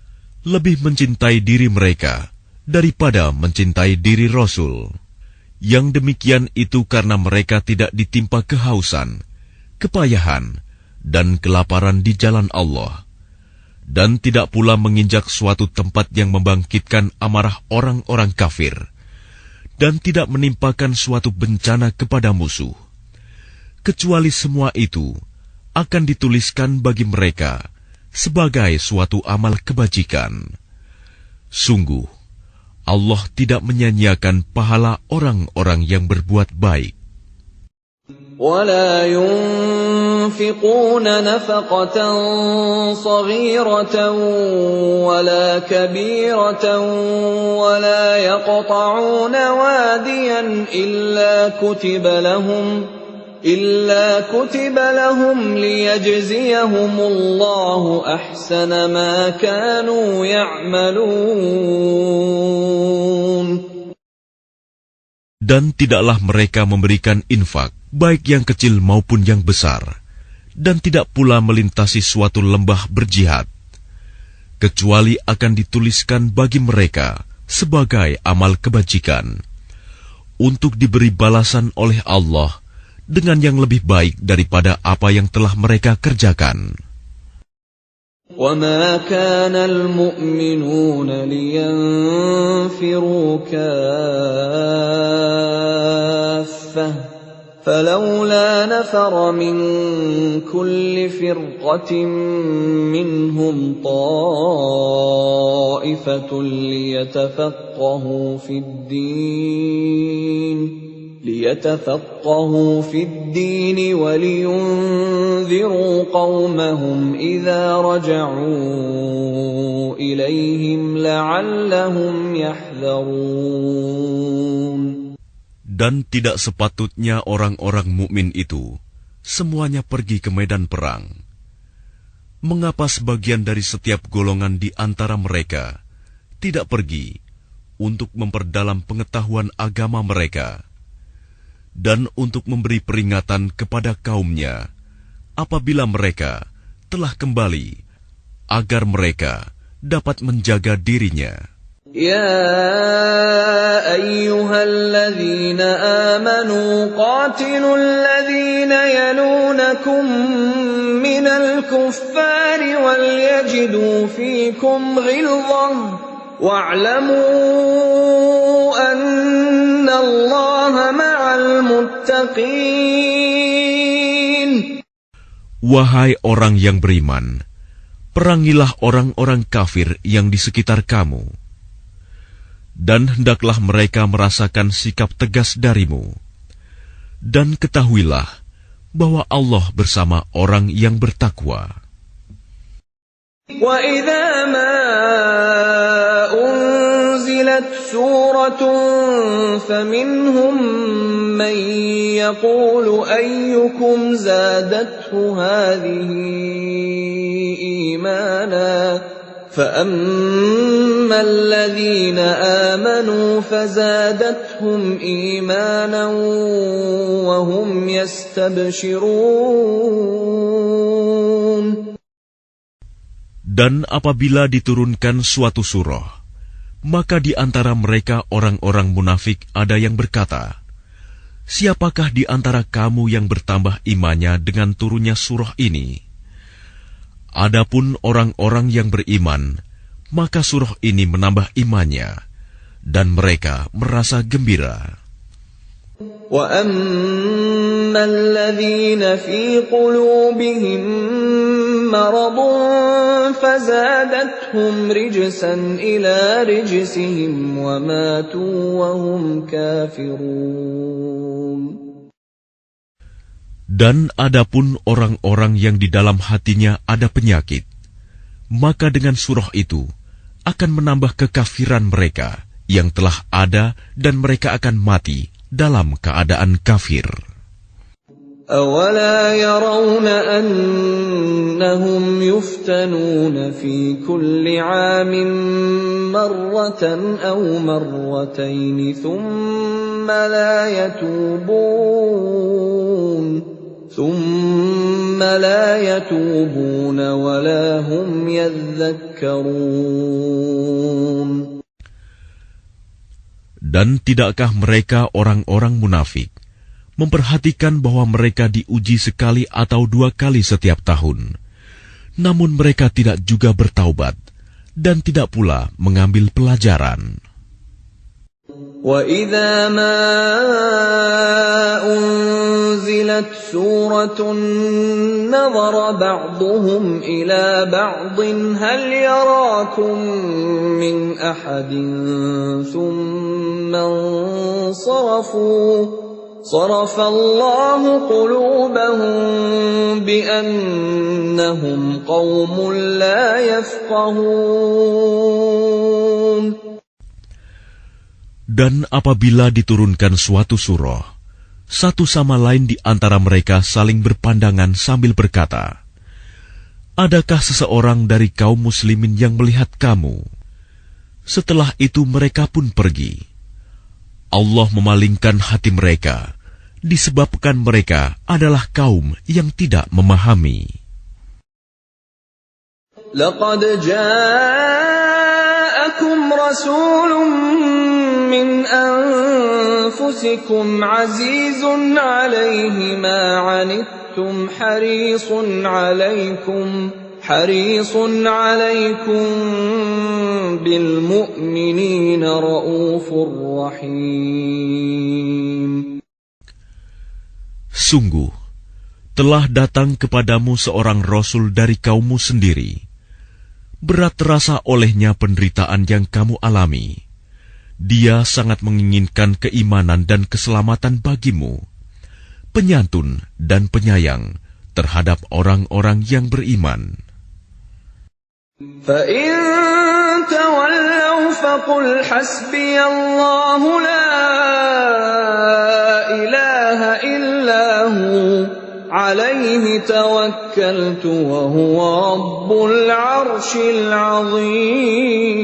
lebih mencintai diri mereka daripada mencintai diri Rasul. Yang demikian itu karena mereka tidak ditimpa kehausan, kepayahan, dan kelaparan di jalan Allah, dan tidak pula menginjak suatu tempat yang membangkitkan amarah orang-orang kafir, dan tidak menimpakan suatu bencana kepada musuh, kecuali semua itu akan dituliskan bagi mereka sebagai suatu amal kebajikan. Sungguh, Allah tidak menyanyiakan pahala orang-orang yang berbuat baik. ولا ينفقون نفقة صغيرة ولا كبيرة ولا يقطعون واديا إلا كتب لهم ليجزيهم الله أحسن ما كانوا يعملون. Dan tidaklah mereka memberikan infak, baik yang kecil maupun yang besar, dan tidak pula melintasi suatu lembah berjihad, kecuali akan dituliskan bagi mereka sebagai amal kebajikan, untuk diberi balasan oleh Allah dengan yang lebih baik daripada apa yang telah mereka kerjakan. وَمَا كَانَ الْمُؤْمِنُونَ لِيَنْفِرُوا كَافَّةً فَلَوْلَا نَفَرَ مِنْ كُلِّ فِرْقَةٍ مِّنْهُمْ طَائِفَةٌ ليتفقهوا في الدين ولينذروا قومهم إذا رجعوا إليهم لعلهم يحذرون. Dan tidak sepatutnya orang-orang mukmin itu semuanya pergi ke medan perang. Mengapa sebagian dari setiap golongan di antara mereka tidak pergi untuk memperdalam pengetahuan agama mereka, dan untuk memberi peringatan kepada kaumnya apabila mereka telah kembali, agar mereka dapat menjaga dirinya. Ya ayyuhalladzina amanu qatilul ladzina yalunakum minal kuffari wal yajidu fikum ghilzah wa'lamu anna Allaha ma'al muttaqin. Wahai orang yang beriman, perangilah orang-orang kafir yang di sekitar kamu, dan hendaklah mereka merasakan sikap tegas darimu. Dan ketahuilah bahwa Allah bersama orang yang bertakwa. Wa idza ma unzilat suratun faminhum man yaqulu ayyukum zadathu hadhihi imana فَأَمَّا الَّذِينَ آمَنُوا فَزَادَتْهُمْ إِيمَانًا وَهُمْ يَسْتَبْشِرُونَ. Dan apabila diturunkan suatu surah, maka di antara mereka orang-orang munafik ada yang berkata, "Siapakah di antara kamu yang bertambah imannya dengan turunnya surah ini?" Adapun orang-orang yang beriman, maka surah ini menambah imannya, dan mereka merasa gembira. وَأَمَّا الَّذِينَ فِي قُلُوبِهِم مَّرَضٌ فَزَادَتْهُمْ رِجْسًا إِلَىٰ رِجْسِهِمْ وَمَاتُوا وَهُمْ كَافِرُونَ. Dan adapun orang-orang yang di dalam hatinya ada penyakit, maka dengan surah itu akan menambah kekafiran mereka yang telah ada dan mereka akan mati dalam keadaan kafir. أَوَلَا يَرَوْنَ أَنَّهُمْ يُفْتَنُونَ فِي كُلِّ عَامٍ مَّرَّةً أَوْ مَرَّتَيْنِ ثُمَّ لَا يَتُوبُونَ وَلَا هُمْ يَذَّكَّرُونَ. Dan tidakkah mereka orang-orang munafik memperhatikan bahwa mereka diuji sekali atau 2 kali setiap tahun, namun mereka tidak juga bertaubat dan tidak pula mengambil pelajaran. وَإِذَا مَا أُنزِلَتْ سُورَةٌ نَظَرَ بَعْضُهُمْ إِلَى بَعْضٍ هَلْ يَرَاكُمْ مِنْ أَحَدٍ ثُمَّ انصَرَفُوا صَرَفَ اللَّهُ قُلُوبَهُم بِأَنَّهُمْ قَوْمٌ لَّا يَفْقَهُونَ. Dan apabila diturunkan suatu surah, satu sama lain di antara mereka saling berpandangan sambil berkata, "Adakah seseorang dari kaum muslimin yang melihat kamu?" Setelah itu mereka pun pergi. Allah memalingkan hati mereka, disebabkan mereka adalah kaum yang tidak memahami. لَقَدْ جَاءَكُمْ رَسُولٌ مِّنْ أَنفُسِكُمْ عَزِيزٌ عَلَيْهِ مَا عَنِتُّمْ حَرِيصٌ عَلَيْكُمْ بِالْمُؤْمِنِينَ رَءُوفٌ رَّحِيمٌ. Sungguh, telah datang kepadamu seorang Rasul dari kaummu sendiri. Berat terasa olehnya penderitaan yang kamu alami. Dia sangat menginginkan keimanan dan keselamatan bagimu, penyantun dan penyayang terhadap orang-orang yang beriman. فَإِن تَوَلَّوْا فَقُلْ حَسْبِيَ اللَّهُ لَا إِلَٰهَ إِلَّا هُوَ عَلَيْهِ تَوَكَّلْتُ وَهُوَ رَبُّ الْعَرْشِ الْعَظِيمِ.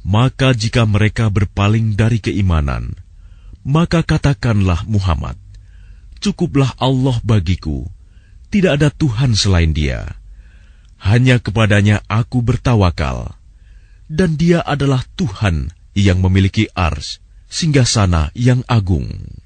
Maka jika mereka berpaling dari keimanan, maka katakanlah Muhammad, "Cukuplah Allah bagiku, tidak ada Tuhan selain Dia. Hanya kepadanya aku bertawakal, dan Dia adalah Tuhan yang memiliki arsy, singgasana yang agung."